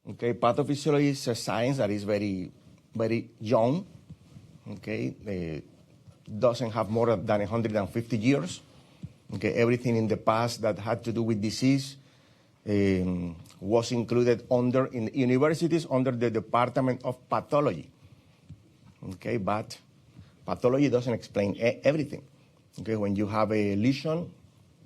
Okay, pathophysiology is a science that is very, very young. Okay, doesn't have more than 150 years. Okay, everything in the past that had to do with disease was included in universities under the Department of Pathology. Okay, but pathology doesn't explain everything. Okay, when you have a lesion,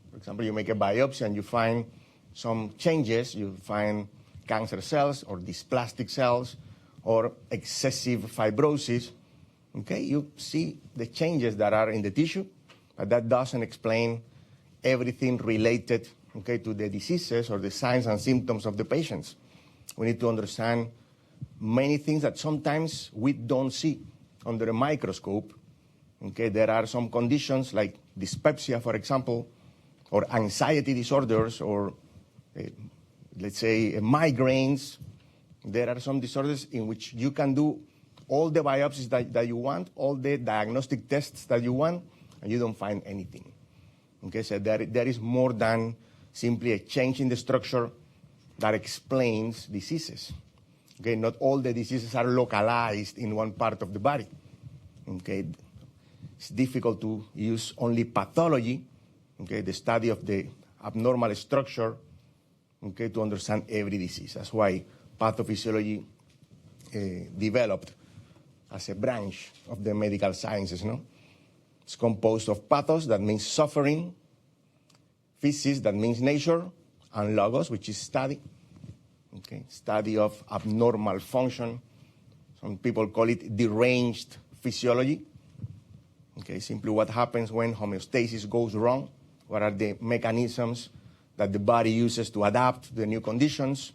for example, you make a biopsy and you find some changes, you find cancer cells or dysplastic cells or excessive fibrosis. Okay, you see the changes that are in the tissue, but that doesn't explain everything related, okay, to the diseases or the signs and symptoms of the patients. We need to understand many things that sometimes we don't see under a microscope. Okay, there are some conditions like dyspepsia, for example, or anxiety disorders, or let's say migraines. There are some disorders in which you can do all the biopsies that you want, all the diagnostic tests that you want, and you don't find anything. Okay, so there is more than simply a change in the structure that explains diseases. Okay, not all the diseases are localized in one part of the body. Okay, it's difficult to use only pathology, okay, the study of the abnormal structure, okay, to understand every disease. That's why pathophysiology developed as a branch of the medical sciences, no? It's composed of pathos, that means suffering, physis, that means nature, and logos, which is study. Okay, study of abnormal function. Some people call it deranged physiology. Okay, simply what happens when homeostasis goes wrong. What are the mechanisms that the body uses to adapt to the new conditions?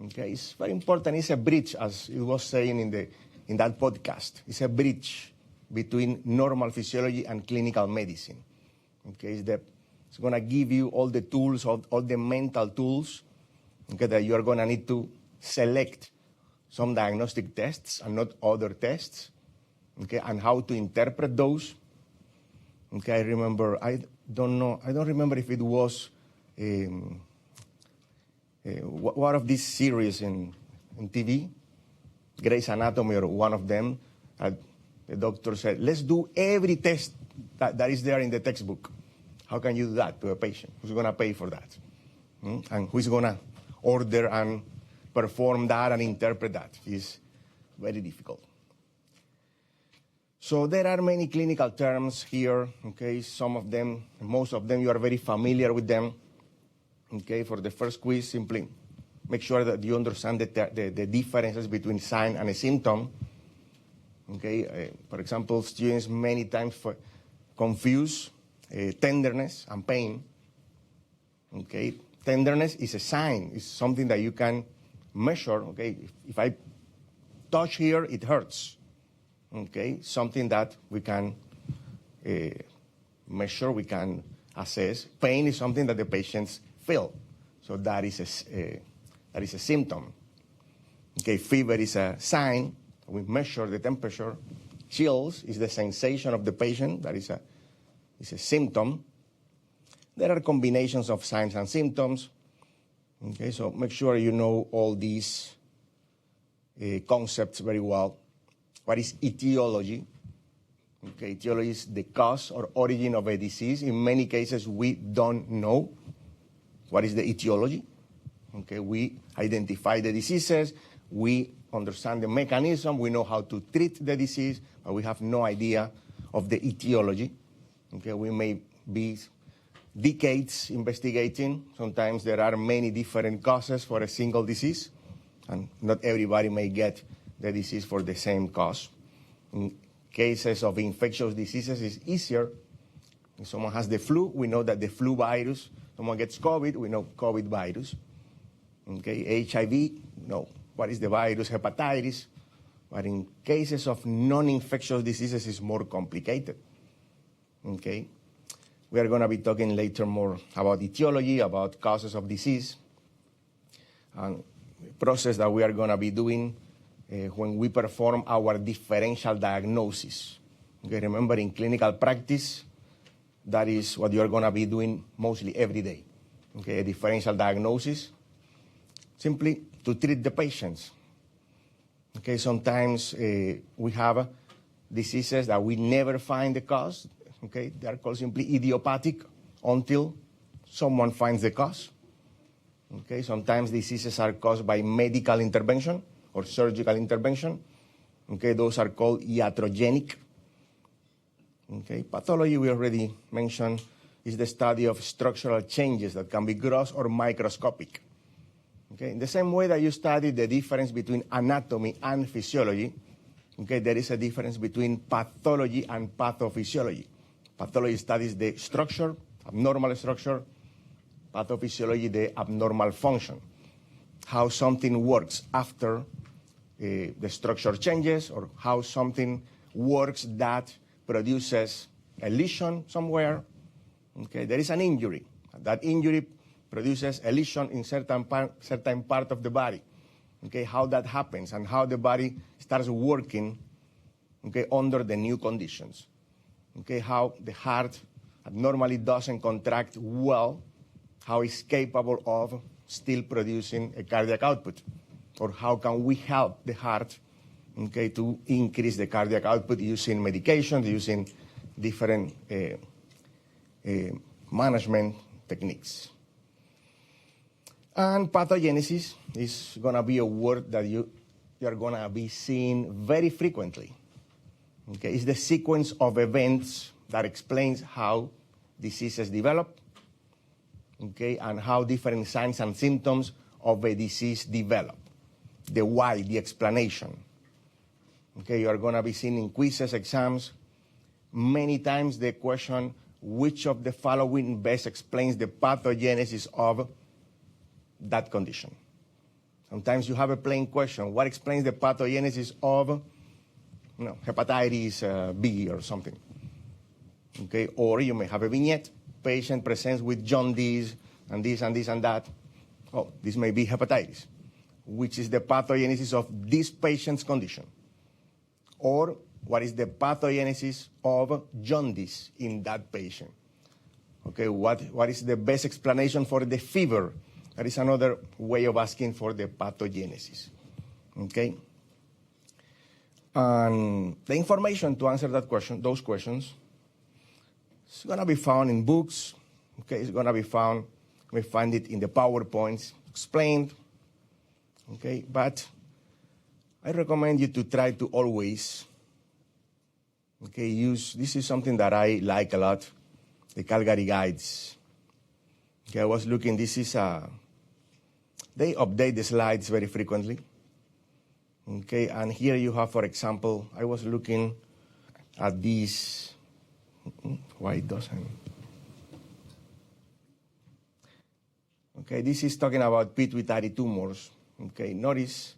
Okay, it's very important. It's a bridge, as it was saying in that podcast. It's a bridge between normal physiology and clinical medicine. Okay, it's going to give you all the tools, all the mental tools, okay, that you are going to need to select some diagnostic tests and not other tests, okay, and how to interpret those. Okay, I remember, I don't remember if it was one of these series in TV, Grey's Anatomy or one of them, the doctor said, let's do every test that is there in the textbook. How can you do that to a patient? Who's going to pay for that? And who's going to order and perform that and interpret that? It's very difficult. So there are many clinical terms here, okay? Some of them, most of them, you are very familiar with them. Okay, for the first quiz, simply make sure that you understand the differences between sign and a symptom. Okay, for example, students many times confuse tenderness and pain. Okay, tenderness is a sign, it's something that you can measure. Okay, if I touch here, it hurts. Okay, something that we can measure, we can assess. Pain is something that the patients feel, so that is a symptom. Okay, fever is a sign. We measure the temperature. Chills is the sensation of the patient. That is a symptom. There are combinations of signs and symptoms. Okay, so make sure you know all these concepts very well. What is etiology? Okay, etiology is the cause or origin of a disease. In many cases, we don't know what is the etiology. Okay, we identify the diseases, we understand the mechanism, we know how to treat the disease, but we have no idea of the etiology. Okay, we may be decades investigating. Sometimes there are many different causes for a single disease, and not everybody may get the disease for the same cause. In cases of infectious diseases, it's easier. If someone has the flu, we know that the flu virus. Someone gets COVID, we know COVID virus. Okay, HIV, no. What is the virus? Hepatitis. But in cases of non-infectious diseases, it's more complicated. Okay, we are going to be talking later more about etiology, about causes of disease, and the process that we are going to be doing when we perform our differential diagnosis. Okay, remember, in clinical practice, that is what you are going to be doing mostly every day. Okay, a differential diagnosis. simply to treat the patients. Okay, sometimes we have diseases that we never find the cause. Okay, they are called simply idiopathic until someone finds the cause. Okay, sometimes diseases are caused by medical intervention or surgical intervention. Okay, those are called iatrogenic. Okay, pathology, we already mentioned, is the study of structural changes that can be gross or microscopic. Okay, in the same way that you study the difference between anatomy and physiology, okay, there is a difference between pathology and pathophysiology. Pathology studies the structure, abnormal structure. Pathophysiology, the abnormal function. How something works after the structure changes, or how something works that produces a lesion somewhere. Okay, there is an injury. That injury produces a lesion in certain part of the body. Okay, how that happens and how the body starts working, okay, under the new conditions. Okay, how the heart abnormally doesn't contract well, how it's capable of still producing a cardiac output, or how can we help the heart, okay, to increase the cardiac output using medications, using different management techniques. And pathogenesis is going to be a word that you are going to be seeing very frequently. Okay, it's the sequence of events that explains how diseases develop, okay, and how different signs and symptoms of a disease develop. The why, the explanation. Okay, you are going to be seeing in quizzes, exams, many times the question, which of the following best explains the pathogenesis of that condition? Sometimes you have a plain question, what explains the pathogenesis of hepatitis B or something? Okay, or you may have a vignette, patient presents with jaundice and this and this and that. Oh, this may be hepatitis. Which is the pathogenesis of this patient's condition? Or what is the pathogenesis of jaundice in that patient? Okay, what is the best explanation for the fever? That is another way of asking for the pathogenesis. Okay? And the information to answer that question, those questions, it's going to be found in books. Okay, it's going to be found, we find it in the PowerPoints explained. Okay, but I recommend you to try to always, okay, use, this is something that I like a lot, the Calgary Guides. Okay, I was looking, this is they update the slides very frequently. Okay, and here you have, for example, I was looking at these, why it doesn't? Okay, this is talking about pituitary tumors. Okay, notice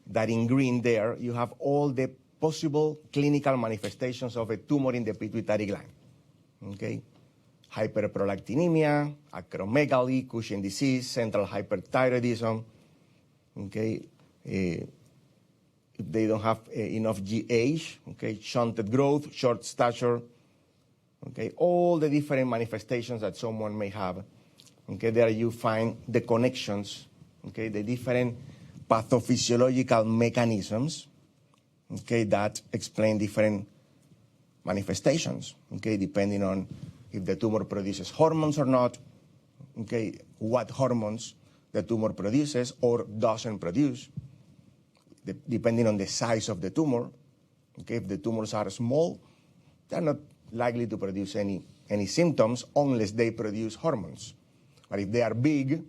that in green there, you have all the possible clinical manifestations of a tumor in the pituitary gland. Okay, hyperprolactinemia, acromegaly, Cushing disease, central hyperthyroidism. Okay, if they don't have enough GH, okay, shunted growth, short stature, okay, all the different manifestations that someone may have. Okay, there you find the connections, okay, the different pathophysiological mechanisms, okay, that explain different manifestations, okay, depending on if the tumor produces hormones or not, okay, what hormones the tumor produces or doesn't produce, depending on the size of the tumor. Okay, if the tumors are small, they're not likely to produce any symptoms unless they produce hormones. But if they are big,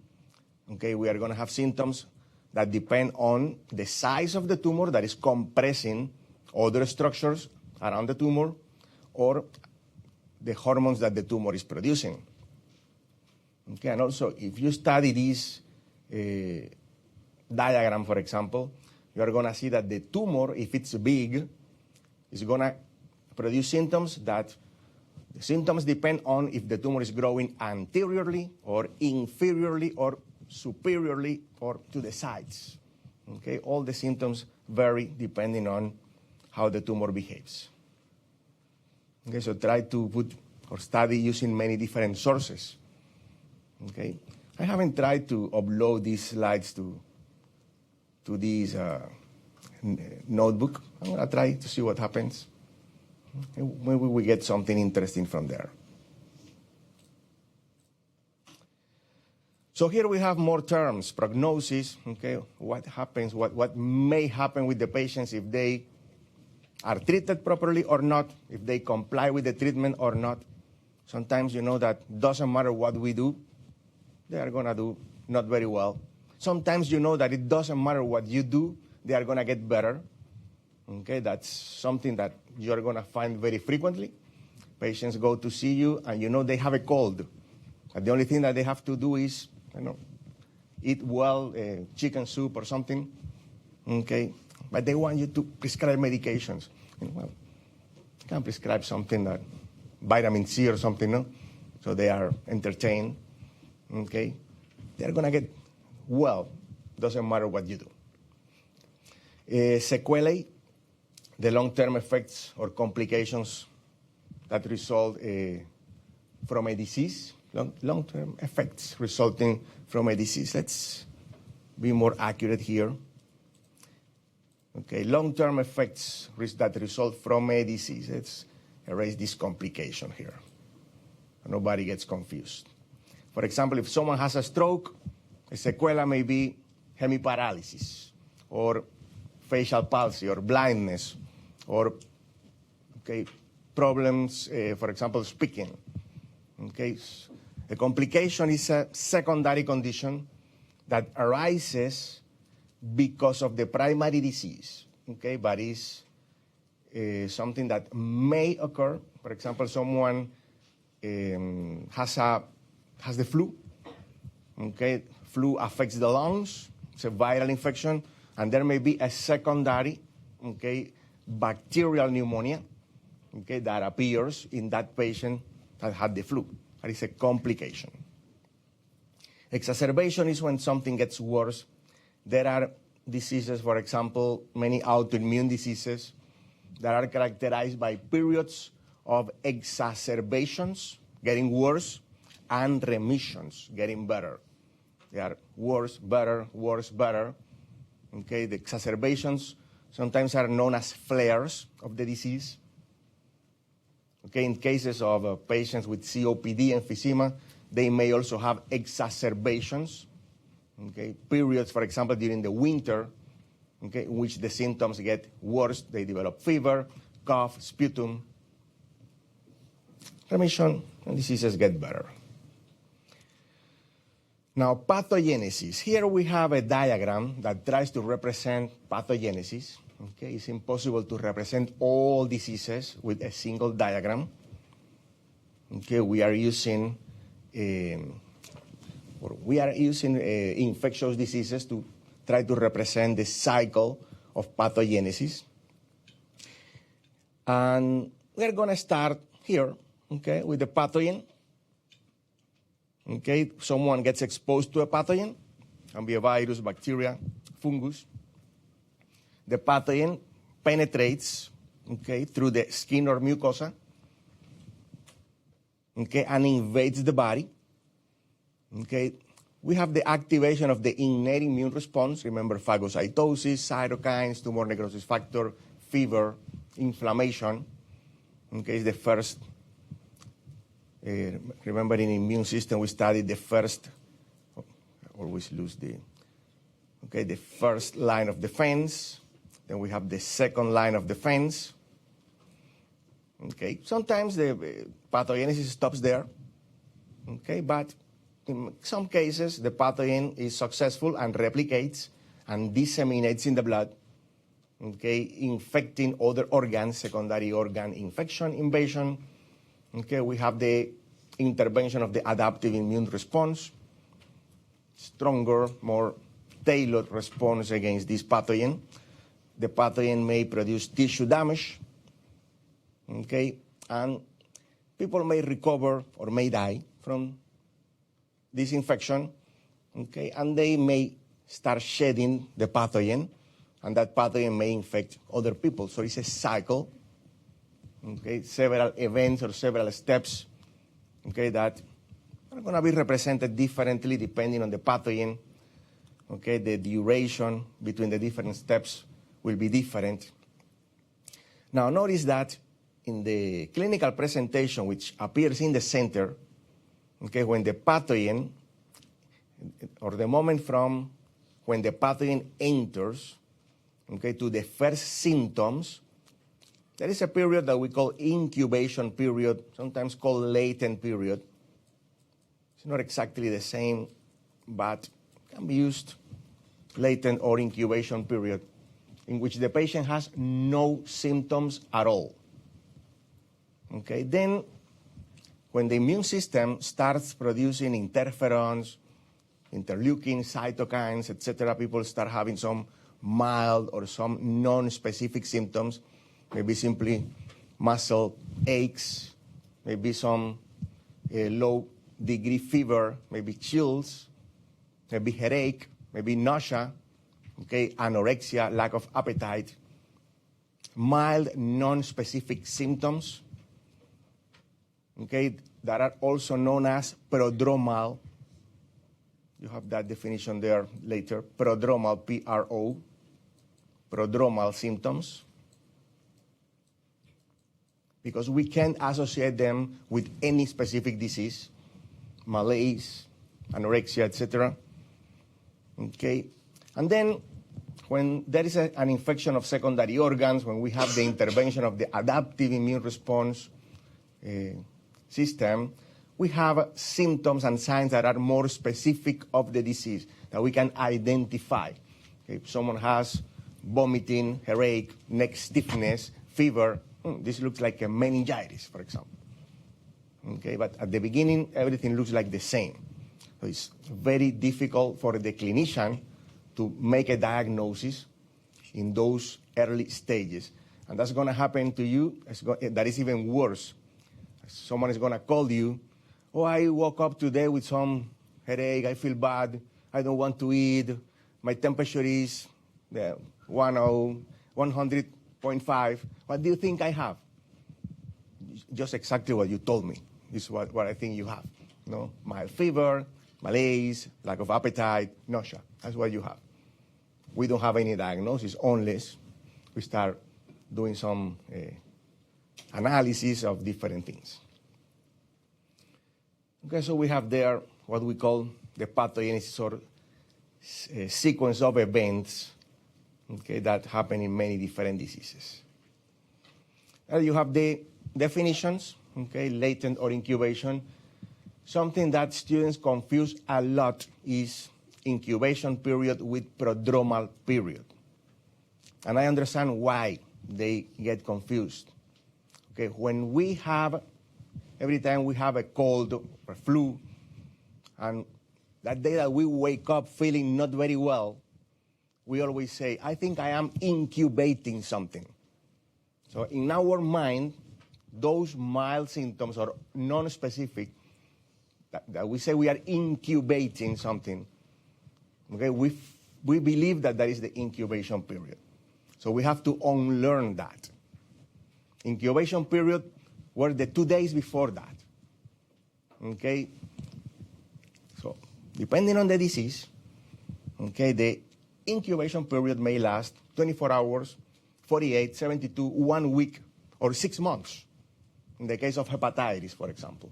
okay, we are going to have symptoms that depend on the size of the tumor that is compressing other structures around the tumor, or the hormones that the tumor is producing. Okay, and also, if you study this diagram, for example, you are going to see that the tumor, if it's big, is going to produce symptoms that the symptoms depend on if the tumor is growing anteriorly or inferiorly or superiorly or to the sides. Okay, all the symptoms vary depending on how the tumor behaves. Okay, so try to put or study using many different sources. Okay, I haven't tried to upload these slides to this notebook. I'm going to try to see what happens. Maybe we get something interesting from there. So here we have more terms, prognosis, okay, what happens, what may happen with the patients if they are treated properly or not, if they comply with the treatment or not. Sometimes you know that doesn't matter what we do, they are going to do not very well. Sometimes you know that it doesn't matter what you do, they are going to get better. Okay, that's something that you're going to find very frequently. Patients go to see you and you know they have a cold. But the only thing that they have to do is, eat well, chicken soup or something. Okay, but they want you to prescribe medications. Well, you can prescribe something that vitamin C or something, no? So they are entertained. Okay, they're going to get well. Doesn't matter what you do. Sequelae, the long-term effects or complications that result from a disease, long-term effects resulting from a disease. Let's be more accurate here. Okay, long-term effects that result from a disease. Let's erase this complication here. Nobody gets confused. For example, if someone has a stroke, a sequela may be hemiparalysis or facial palsy or blindness or problems, for example, speaking. Okay, a complication is a secondary condition that arises because of the primary disease, okay, but is something that may occur. For example, someone has the flu, okay, flu affects the lungs, it's a viral infection, and there may be a secondary, okay, bacterial pneumonia, okay, that appears in that patient that had the flu. That is a complication. Exacerbation is when something gets worse. There are diseases, for example, many autoimmune diseases that are characterized by periods of exacerbations, getting worse, and remissions, getting better. They are worse, better, worse, better. Okay, the exacerbations sometimes are known as flares of the disease. Okay, in cases of patients with COPD, emphysema, they may also have exacerbations. Okay, periods, for example, during the winter, okay, in which the symptoms get worse. They develop fever, cough, sputum. Remission, and diseases get better. Now, pathogenesis. Here we have a diagram that tries to represent pathogenesis. Okay, it's impossible to represent all diseases with a single diagram. Okay, we are using infectious diseases to try to represent the cycle of pathogenesis. And we're going to start here, okay, with the pathogen. Okay, someone gets exposed to a pathogen, can be a virus, bacteria, fungus. The pathogen penetrates, okay, through the skin or mucosa, okay, and invades the body. Okay, we have the activation of the innate immune response. Remember, phagocytosis, cytokines, tumor necrosis factor, fever, inflammation. Okay, it's the first. Remember, in immune system, we studied the first. I always lose the first line of defense. Then we have the second line of defense. Okay, sometimes the pathogenesis stops there. Okay, but in some cases, the pathogen is successful and replicates and disseminates in the blood, okay, infecting other organs, secondary organ infection, invasion. Okay, we have the intervention of the adaptive immune response, stronger, more tailored response against this pathogen. The pathogen may produce tissue damage, okay, and people may recover or may die from this infection, okay, and they may start shedding the pathogen, and that pathogen may infect other people. So it's a cycle, okay, several events or several steps, okay, that are going to be represented differently depending on the pathogen. Okay, the duration between the different steps will be different. Now, notice that in the clinical presentation, which appears in the center, okay, when the pathogen, or the moment from when the pathogen enters, okay, to the first symptoms, there is a period that we call incubation period, sometimes called latent period. It's not exactly the same, but can be used, latent or incubation period, in which the patient has no symptoms at all. Okay, then when the immune system starts producing interferons, interleukins, cytokines, etc., people start having some mild or some non-specific symptoms, maybe simply muscle aches, maybe some low-degree fever, maybe chills, maybe headache, maybe nausea, okay, anorexia, lack of appetite, mild non-specific symptoms, okay, that are also known as prodromal. You have that definition there later. Prodromal, P-R-O, prodromal symptoms, because we can't associate them with any specific disease, malaise, anorexia, etc. Okay, and then when there is an infection of secondary organs, when we have the intervention of the adaptive immune response system, we have symptoms and signs that are more specific of the disease that we can identify. Okay, if someone has vomiting, headache, neck stiffness, fever, this looks like a meningitis, for example. Okay, but at the beginning, everything looks like the same. So it's very difficult for the clinician to make a diagnosis in those early stages. And that's going to happen to you. That is even worse. Someone is going to call you, oh, I woke up today with some headache, I feel bad, I don't want to eat, my temperature is 100.5. What do you think I have? Just exactly what you told me. This is what I think you have. You know, mild fever, malaise, lack of appetite, nausea. That's what you have. We don't have any diagnosis unless we start doing some analysis of different things. Okay, so we have there what we call the pathogenesis, or sequence of events, okay, that happen in many different diseases. You have the definitions, okay, latent or incubation. Something that students confuse a lot is incubation period with prodromal period. And I understand why they get confused. Okay, when we have, every time we have a cold or flu, and that day that we wake up feeling not very well, we always say, I think I am incubating something. So in our mind, those mild symptoms are non-specific, that we say we are incubating something. Okay, we believe that is the incubation period. So we have to unlearn that. Incubation period were the 2 days before that. Okay? So, depending on the disease, okay, the incubation period may last 24 hours, 48, 72, 1 week, or 6 months. In the case of hepatitis, for example.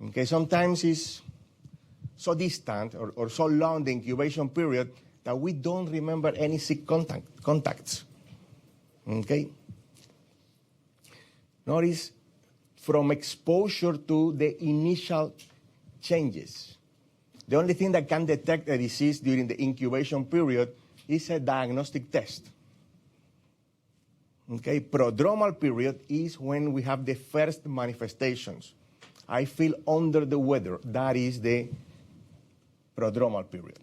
Okay, sometimes it's so distant or so long, the incubation period, that we don't remember any sick contacts. Okay? Notice, from exposure to the initial changes, the only thing that can detect a disease during the incubation period is a diagnostic test. Okay, prodromal period is when we have the first manifestations. I feel under the weather. That is the prodromal period.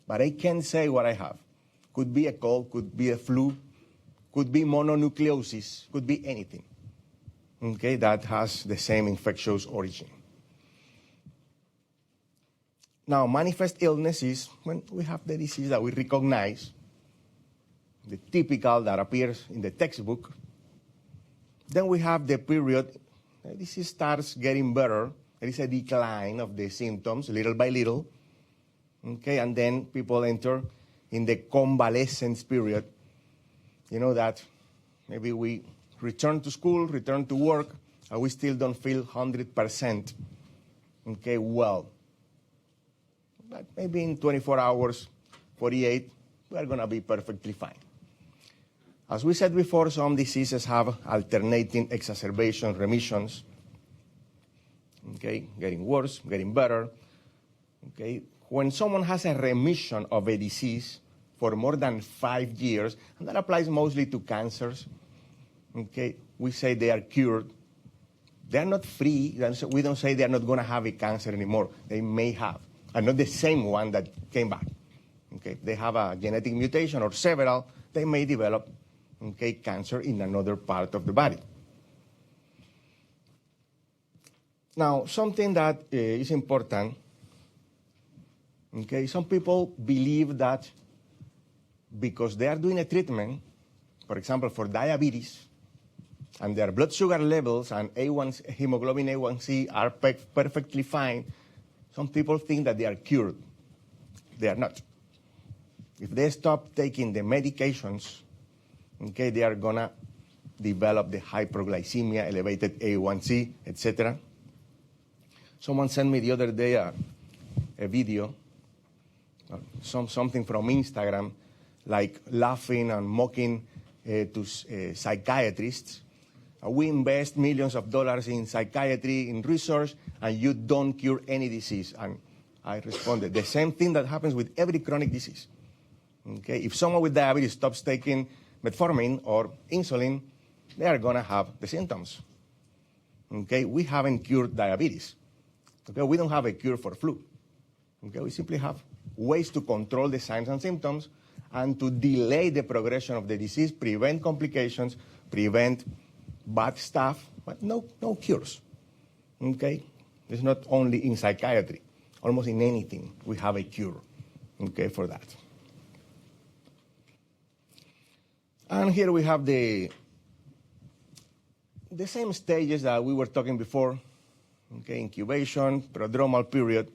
But I can't say what I have. Could be a cold, could be a flu, could be mononucleosis, could be anything. Okay, that has the same infectious origin. Now, manifest illness is when we have the disease that we recognize, the typical that appears in the textbook. Then we have the period, the disease starts getting better, there is a decline of the symptoms little by little, okay, and then people enter in the convalescence period. You know that maybe we return to school, return to work, and we still don't feel 100%, okay, well. But maybe in 24 hours, 48, we are going to be perfectly fine. As we said before, some diseases have alternating exacerbation remissions, okay, getting worse, getting better. Okay. When someone has a remission of a disease for more than 5 years, and that applies mostly to cancers, okay, we say they are cured. They are not free. We don't say they are not going to have a cancer anymore. They may have, and not the same one that came back. Okay. They have a genetic mutation or several, they may develop, okay, cancer in another part of the body. Now, something that is important, okay, some people believe that because they are doing a treatment, for example, for diabetes, and their blood sugar levels and hemoglobin A1C are perfectly fine, some people think that they are cured. They are not. If they stop taking the medications, okay, they are going to develop the hyperglycemia, elevated A1C, etc. Someone sent me the other day a video, something from Instagram, like laughing and mocking to psychiatrists. We invest millions of dollars in psychiatry, in research, and you don't cure any disease. And I responded, the same thing that happens with every chronic disease. Okay? If someone with diabetes stops taking metformin or insulin, they are going to have the symptoms. Okay? We haven't cured diabetes. Okay? We don't have a cure for flu. Okay? We simply have ways to control the signs and symptoms and to delay the progression of the disease, prevent complications, prevent bad stuff, but no cures. Okay? It's not only in psychiatry. Almost in anything, we have a cure, okay, for that. And here we have the same stages that we were talking before, okay, incubation, prodromal period.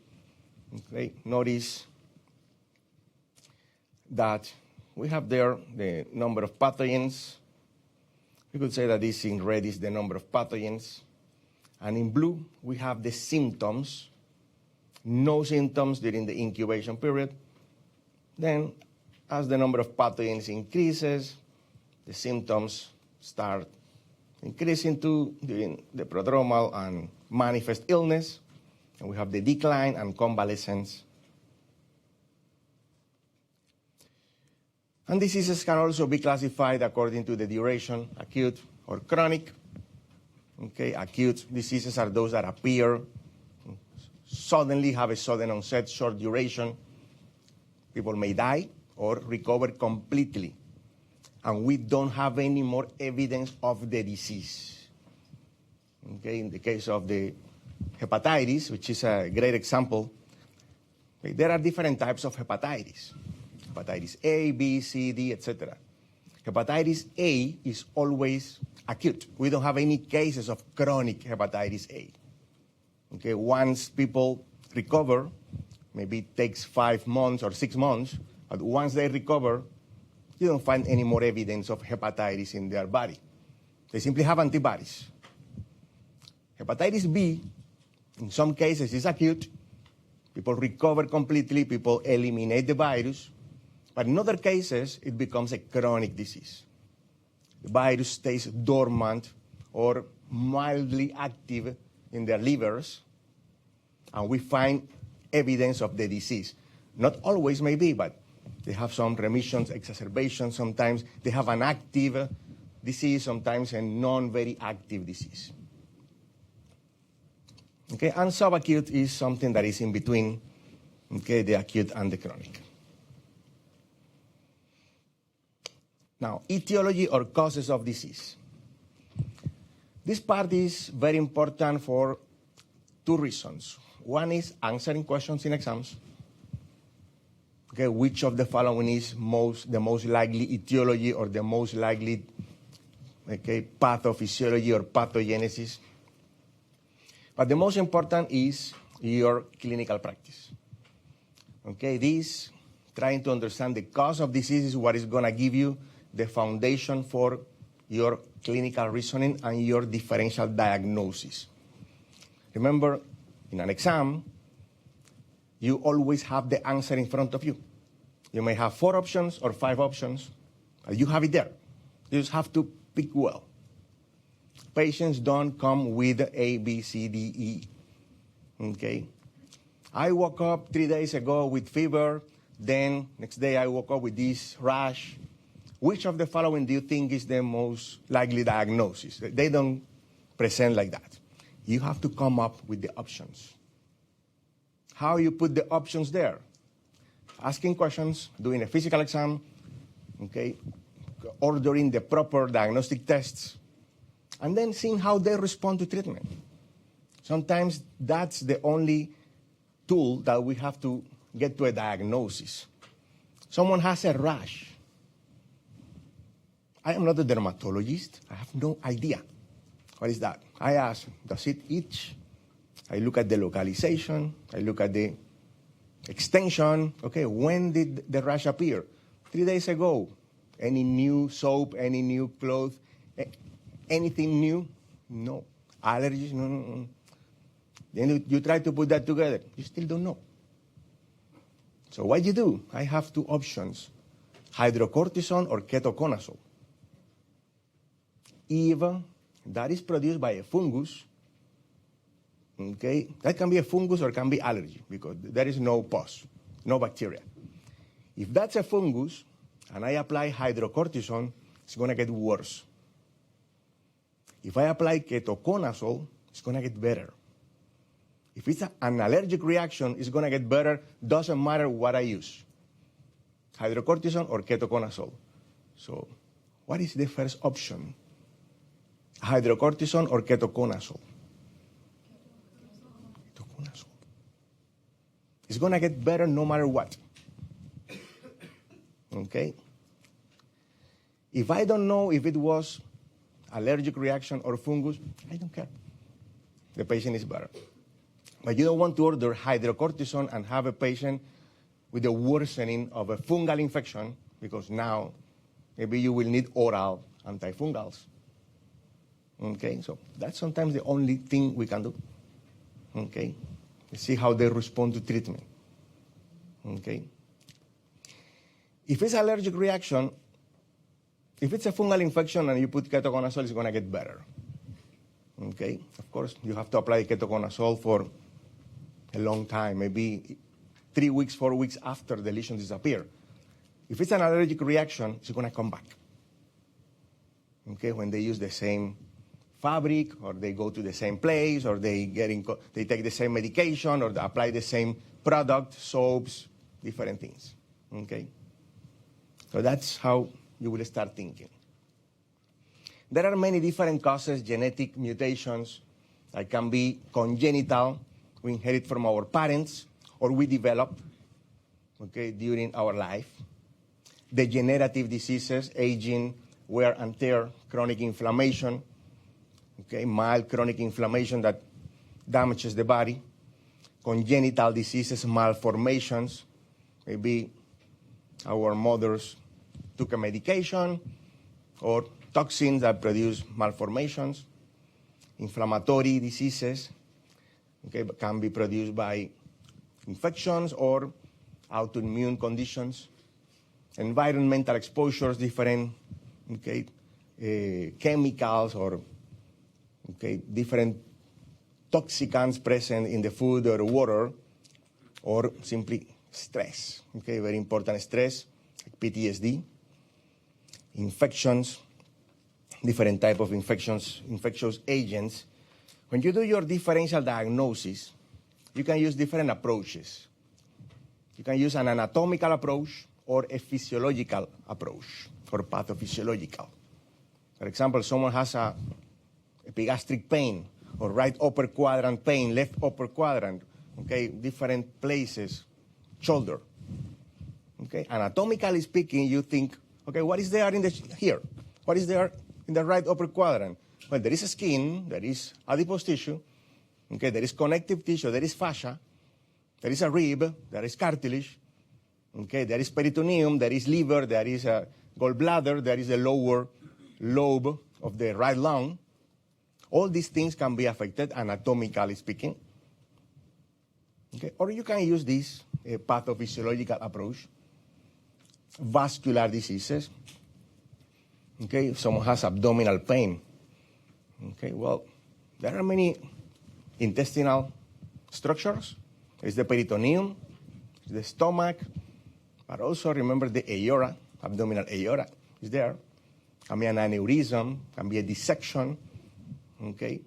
Okay, notice that we have there the number of pathogens. We could say that this in red is the number of pathogens. And in blue, we have the symptoms. No symptoms during the incubation period. Then, as the number of pathogens increases, the symptoms start increasing too during the prodromal and manifest illness. And we have the decline and convalescence. And diseases can also be classified according to the duration, acute or chronic. Okay, acute diseases are those that appear suddenly, have a sudden onset, short duration. People may die or recover completely. And we don't have any more evidence of the disease. Okay, in the case of the hepatitis, which is a great example, there are different types of hepatitis. Hepatitis A, B, C, D, etc. Hepatitis A is always acute. We don't have any cases of chronic hepatitis A. Okay, once people recover, maybe it takes 5 months or 6 months, but once they recover, you don't find any more evidence of hepatitis in their body. They simply have antibodies. Hepatitis B, in some cases, is acute. People recover completely, people eliminate the virus, but in other cases, it becomes a chronic disease. The virus stays dormant or mildly active in their livers, and we find evidence of the disease. Not always, maybe, but they have some remissions, exacerbations. Sometimes they have an active disease, sometimes a non-very active disease. Okay, and subacute is something that is in between, okay, the acute and the chronic. Now, etiology or causes of disease. This part is very important for 2 reasons. One is answering questions in exams. Okay, which of the following is the most likely etiology or the most likely, okay, pathophysiology or pathogenesis? But the most important is your clinical practice. Okay, this, trying to understand the cause of disease is what is going to give you the foundation for your clinical reasoning and your differential diagnosis. Remember, in an exam, you always have the answer in front of you. You may have 4 options or 5 options, but you have it there. You just have to pick well. Patients don't come with A, B, C, D, E. Okay? I woke up 3 days ago with fever, then next day I woke up with this rash. Which of the following do you think is the most likely diagnosis? They don't present like that. You have to come up with the options. How you put the options there? Asking questions, doing a physical exam, okay, ordering the proper diagnostic tests, and then seeing how they respond to treatment. Sometimes that's the only tool that we have to get to a diagnosis. Someone has a rash. I am not a dermatologist. I have no idea. What is that? I ask, does it itch? I look at the localization. I look at the extension. Okay, when did the rash appear? 3 days ago. Any new soap, any new clothes, anything new? No. Allergies? No. Then you try to put that together. You still don't know. So what you do? I have 2 options, hydrocortisone or ketoconazole. If that is produced by a fungus, okay, that can be a fungus or it can be allergy because there is no pus, no bacteria. If that's a fungus and I apply hydrocortisone, it's going to get worse. If I apply ketoconazole, it's going to get better. If it's an allergic reaction, it's going to get better. Doesn't matter what I use, hydrocortisone or ketoconazole. So what is the first option? Hydrocortisone or ketoconazole? Ketoconazole. It's going to get better no matter what. Okay? If I don't know if it was allergic reaction or fungus, I don't care. The patient is better. But you don't want to order hydrocortisone and have a patient with a worsening of a fungal infection because now maybe you will need oral antifungals. Okay, so that's sometimes the only thing we can do. Okay, see how they respond to treatment. Okay. If it's allergic reaction, if it's a fungal infection and you put ketoconazole, it's going to get better. Okay, of course, you have to apply ketoconazole for a long time, maybe 3 weeks, 4 weeks after the lesion disappear. If it's an allergic reaction, it's going to come back. Okay, when they use the same fabric, or they go to the same place, or they take the same medication, or they apply the same product, soaps, different things. Okay, so that's how you will start thinking. There are many different causes, genetic mutations that can be congenital, we inherit from our parents, or we develop, okay, during our life. Degenerative diseases, aging, wear and tear, chronic inflammation, okay, mild chronic inflammation that damages the body. Congenital diseases, malformations, maybe our mothers took a medication, or toxins that produce malformations. Inflammatory diseases, okay, can be produced by infections or autoimmune conditions. Environmental exposures, different, okay, chemicals or, okay, different toxicants present in the food or water, or simply stress, okay, very important stress, like PTSD. Infections, different type of infections, infectious agents. When you do your differential diagnosis, you can use different approaches. You can use an anatomical approach or a physiological approach, or pathophysiological. For example, someone has a epigastric pain, or right upper quadrant pain, left upper quadrant, okay, different places, shoulder. Okay, anatomically speaking, you think, okay, what is there in here? What is there in the right upper quadrant? Well, there is a skin, there is adipose tissue, Okay, there is connective tissue, there is fascia, there is a rib, there is cartilage, okay, there is peritoneum, there is liver, there is a gallbladder, there is a lower lobe of the right lung. All these things can be affected anatomically speaking. Okay, or you can use this pathophysiological approach. Vascular diseases. Okay, if someone has abdominal pain. Okay, well, there are many intestinal structures. There's the peritoneum, the stomach, but also remember the aorta, abdominal aorta is there. Can be an aneurysm, can be a dissection. Okay,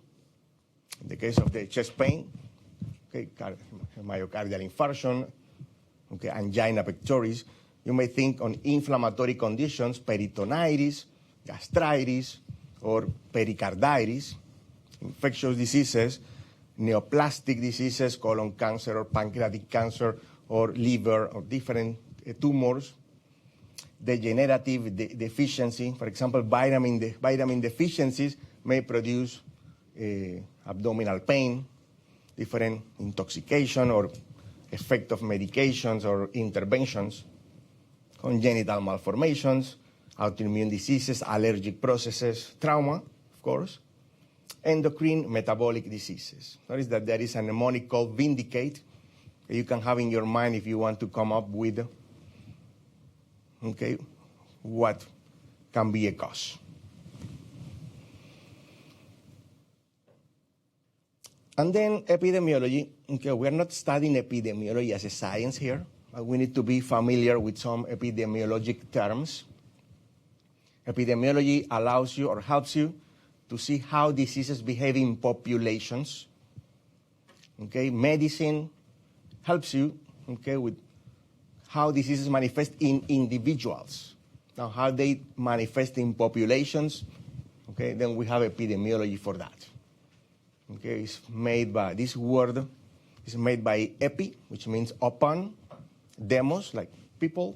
in the case of the chest pain, okay, myocardial infarction, okay, angina pectoris. You may think on inflammatory conditions, peritonitis, gastritis, or pericarditis, infectious diseases, neoplastic diseases, colon cancer or pancreatic cancer or liver or different tumors, degenerative deficiency. For example, vitamin deficiencies may produce abdominal pain, different intoxication or effect of medications or interventions, congenital malformations, autoimmune diseases, allergic processes, trauma, of course, endocrine metabolic diseases. Notice that there is a mnemonic called Vindicate that you can have in your mind if you want to come up with, okay, what can be a cause. And then epidemiology. Okay, we're not studying epidemiology as a science here, but we need to be familiar with some epidemiologic terms. Epidemiology allows you or helps you to see how diseases behave in populations. Okay, medicine helps you, okay, with how diseases manifest in individuals. Now, how they manifest in populations, okay, then we have epidemiology for that. Okay, it's made by, this word is made by epi, which means upon, demos, like people,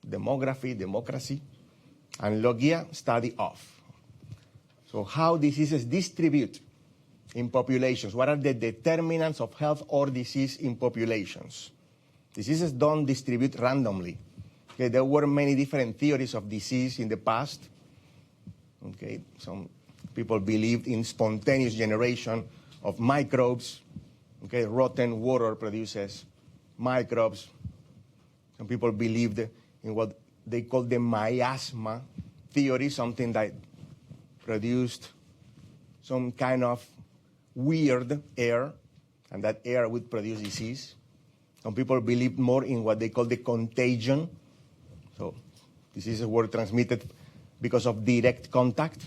demography, democracy, and logia, study of. So how diseases distribute in populations. What are the determinants of health or disease in populations? Diseases don't distribute randomly. Okay, there were many different theories of disease in the past. Okay, some people believed in spontaneous generation of microbes. Okay, rotten water produces microbes. Some people believed in what they call the miasma theory, something that produced some kind of weird air, and that air would produce disease. Some people believed more in what they call the contagion. So diseases were transmitted because of direct contact.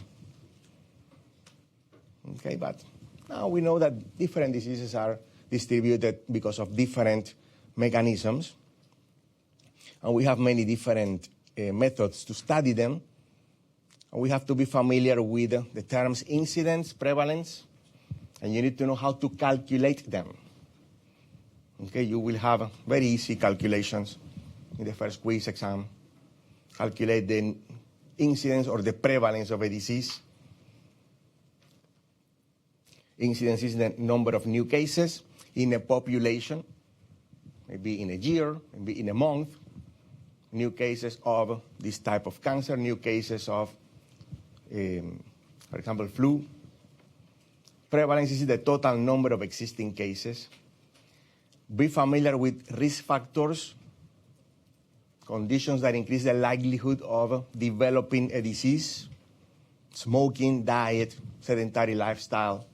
Okay, but now we know that different diseases are distributed because of different mechanisms. And we have many different methods to study them. And we have to be familiar with the terms incidence, prevalence, and you need to know how to calculate them. Okay, you will have very easy calculations in the first quiz exam. Calculate the incidence or the prevalence of a disease. Incidence is the number of new cases in a population, maybe in a year, maybe in a month. New cases of this type of cancer, new cases of, for example, flu. Prevalence is the total number of existing cases. Be familiar with risk factors, conditions that increase the likelihood of developing a disease, smoking, diet, sedentary lifestyle.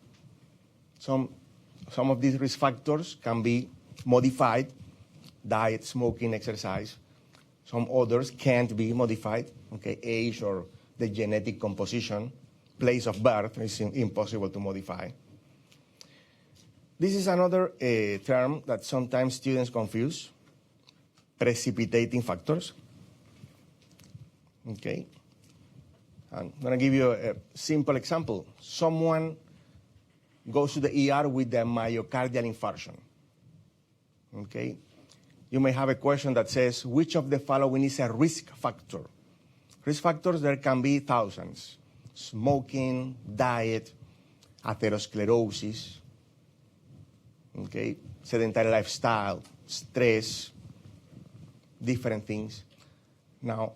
Some of these risk factors can be modified, diet, smoking, exercise. Some others can't be modified, okay, age or the genetic composition, place of birth is impossible to modify. This is another term that sometimes students confuse, precipitating factors. Okay, I'm going to give you a simple example. Someone goes to the ER with a myocardial infarction. Okay, you may have a question that says, which of the following is a risk factor? Risk factors, there can be thousands. Smoking, diet, atherosclerosis, okay, sedentary lifestyle, stress, different things. Now,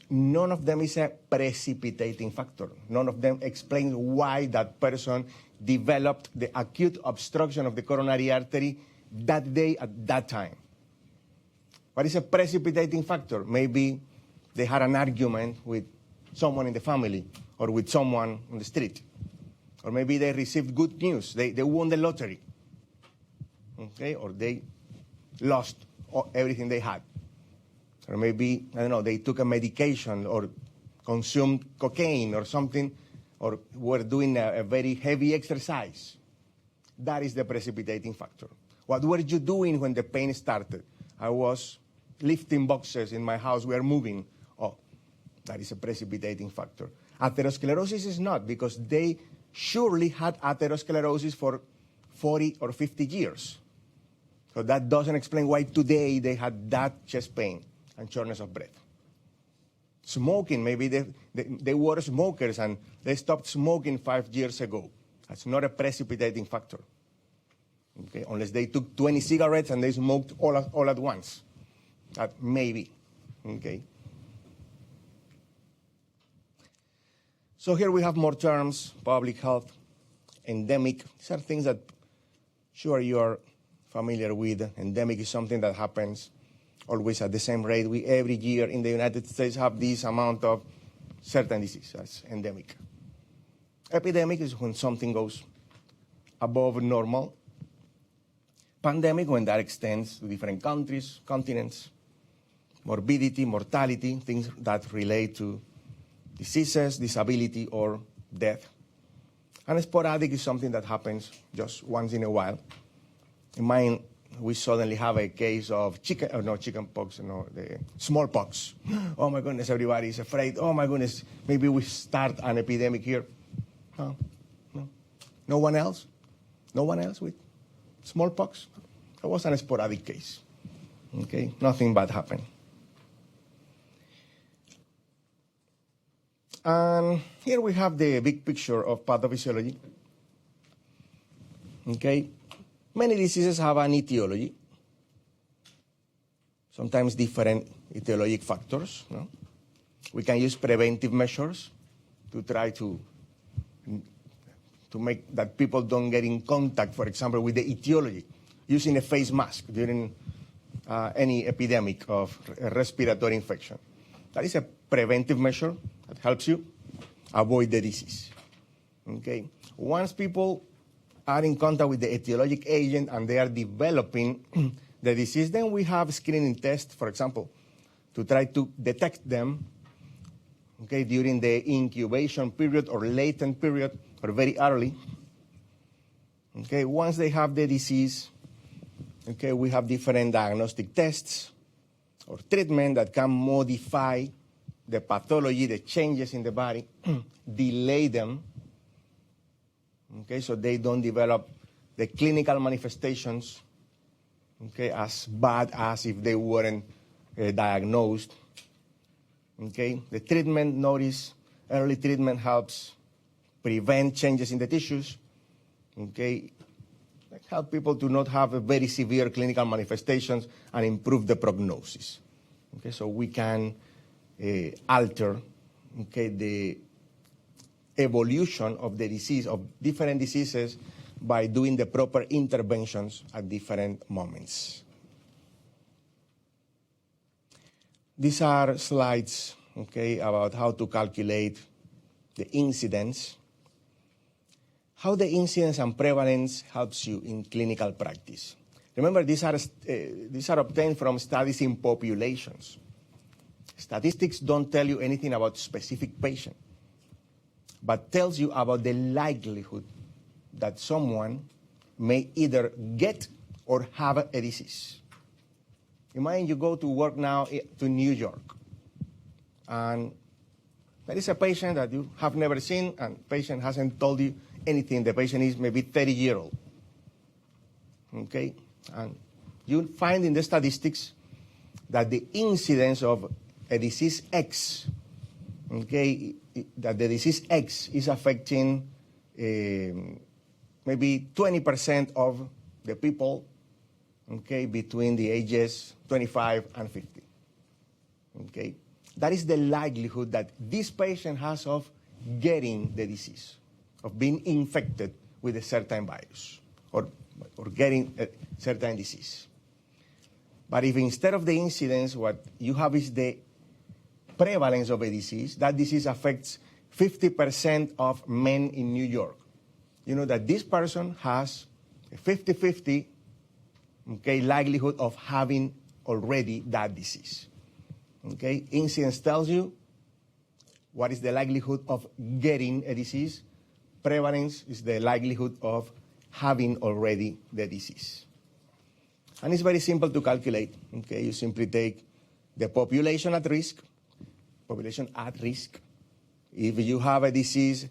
none of them is a precipitating factor. None of them explains why that person developed the acute obstruction of the coronary artery that day at that time. What is a precipitating factor? Maybe they had an argument with someone in the family or with someone on the street. Or maybe they received good news. They won the lottery. Okay? Or they lost everything they had. Or maybe, I don't know, they took a medication or consumed cocaine or something, or were doing a very heavy exercise. That is the precipitating factor. What were you doing when the pain started? I was lifting boxes in my house. We are moving. Oh, that is a precipitating factor. Atherosclerosis is not, because they surely had atherosclerosis for 40 or 50 years. So that doesn't explain why today they had that chest pain and shortness of breath. Smoking, maybe they were smokers and they stopped smoking 5 years ago. That's not a precipitating factor. Okay? Unless they took 20 cigarettes and they smoked all at once. That maybe. Okay? So here we have more terms: public health, endemic. These are things that sure you are familiar with. Endemic is something that happens always at the same rate. We every year in the United States have this amount of certain disease. That's endemic. Epidemic is when something goes above normal. Pandemic, when that extends to different countries, continents. Morbidity, mortality, things that relate to diseases, disability, or death. And sporadic is something that happens just once in a while. In mine, we suddenly have a case of the smallpox. Oh my goodness, everybody is afraid. Oh my goodness, maybe we start an epidemic here. No. No one else? No one else with smallpox? That was an sporadic case. Okay, nothing bad happened. And here we have the big picture of pathophysiology. Okay, many diseases have an etiology, sometimes different etiologic factors. No? We can use preventive measures to try to make that people don't get in contact, for example, with the etiology, using a face mask during any epidemic of a respiratory infection. That is a preventive measure that helps you avoid the disease. Okay? Once people are in contact with the etiologic agent and they are developing the disease, then we have screening tests, for example, to try to detect them, okay, during the incubation period or latent period or very early. Okay, once they have the disease, okay, we have different diagnostic tests or treatment that can modify the pathology, the changes in the body, delay them, okay, so they don't develop the clinical manifestations, okay, as bad as if they weren't diagnosed. Okay, the treatment, notice, early treatment helps prevent changes in the tissues, okay, help people to not have a very severe clinical manifestations and improve the prognosis. Okay, so we can alter, okay, the evolution of the disease, of different diseases, by doing the proper interventions at different moments. These are slides, okay, about how to calculate the incidence, how the incidence and prevalence helps you in clinical practice. Remember, these are obtained from studies in populations. Statistics don't tell you anything about specific patient, but tells you about the likelihood that someone may either get or have a disease. Imagine you go to work now to New York, and there is a patient that you have never seen, and the patient hasn't told you anything. The patient is maybe 30-year-old. Okay? And you find in the statistics that the incidence of a disease X, okay, that the disease X is affecting maybe 20% of the people, okay, between the ages 25 and 50. Okay? That is the likelihood that this patient has of getting the disease, of being infected with a certain virus or getting a certain disease. But if instead of the incidence, what you have is the prevalence of a disease, that disease affects 50% of men in New York. You know that this person has a 50-50 okay, likelihood of having already that disease. Okay? Incidence tells you what is the likelihood of getting a disease. Prevalence is the likelihood of having already the disease. And it's very simple to calculate. Okay? You simply take the population at risk. If you have a disease,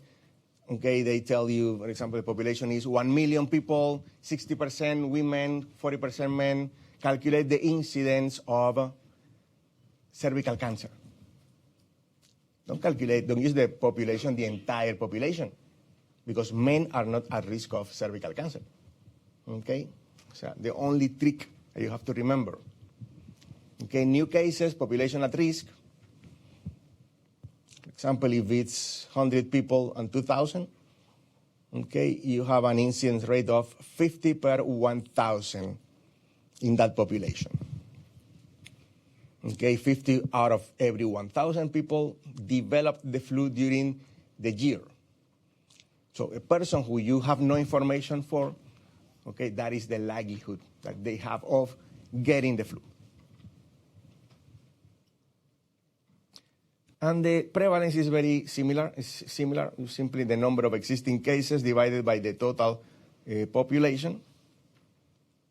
okay, they tell you, for example, the population is 1 million people, 60% women, 40% men. Calculate the incidence of cervical cancer. Don't use the population, the entire population, because men are not at risk of cervical cancer. Okay? So the only trick that you have to remember. Okay, new cases, population at risk. For example, if it's 100 people and 2,000, okay, you have an incidence rate of 50 per 1,000 in that population. Okay, 50 out of every 1,000 people developed the flu during the year. So a person who you have no information for, okay, that is the likelihood that they have of getting the flu. And the prevalence is very similar. It's similar, simply the number of existing cases divided by the total population.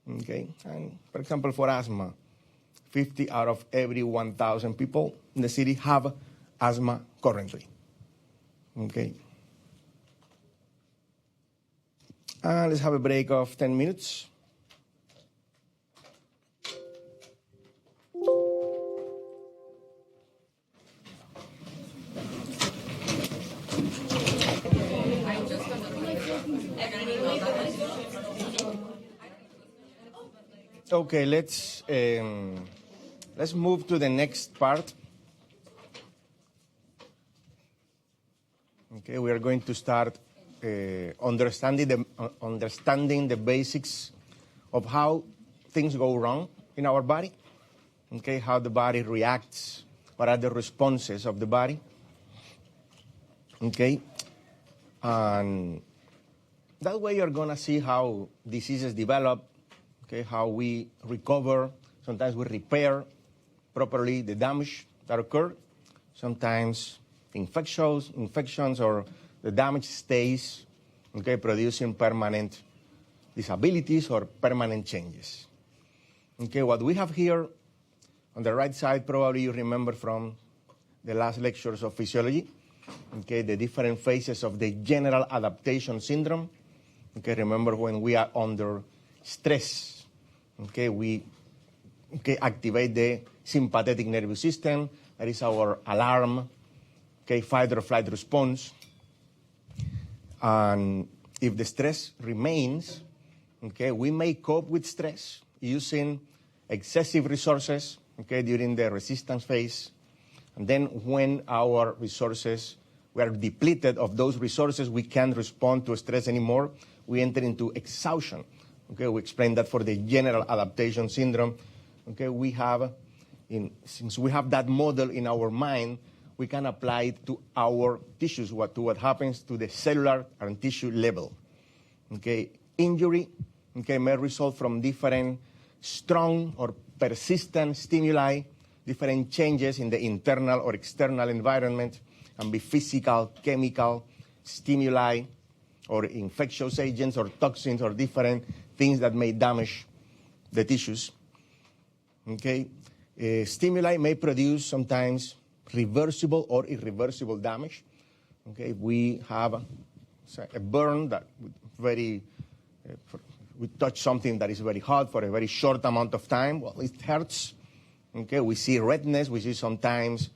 Okay, and for example, for asthma, 50 out of every 1,000 people in the city have asthma currently. Okay. And let's have a break of 10 minutes. Okay, let's move to the next part. Okay, we are going to start understanding the basics of how things go wrong in our body. Okay, how the body reacts, what are the responses of the body. Okay, and that way you're gonna see how diseases develop. Okay, how we recover. Sometimes we repair properly the damage that occurred. Sometimes infections or the damage stays, okay, producing permanent disabilities or permanent changes. Okay, what we have here on the right side, probably you remember from the last lectures of physiology, okay, the different phases of the general adaptation syndrome. Okay, remember when we are under stress. Okay, we activate the sympathetic nervous system. That is our alarm, okay, fight or flight response. And if the stress remains, okay, we may cope with stress using excessive resources, okay, during the resistance phase. And then when our resources, we are depleted of those resources, we can't respond to stress anymore. We enter into exhaustion. Okay, we explained that for the general adaptation syndrome. Okay, since we have that model in our mind, we can apply it to our tissues, to what happens to the cellular and tissue level. Okay, injury, okay, may result from different strong or persistent stimuli, different changes in the internal or external environment, and be physical, chemical stimuli, or infectious agents or toxins or different things that may damage the tissues. Okay, stimuli may produce sometimes reversible or irreversible damage. Okay, we have a burn that we touch something that is very hot for a very short amount of time. Well, it hurts. Okay, we see redness. We see sometimes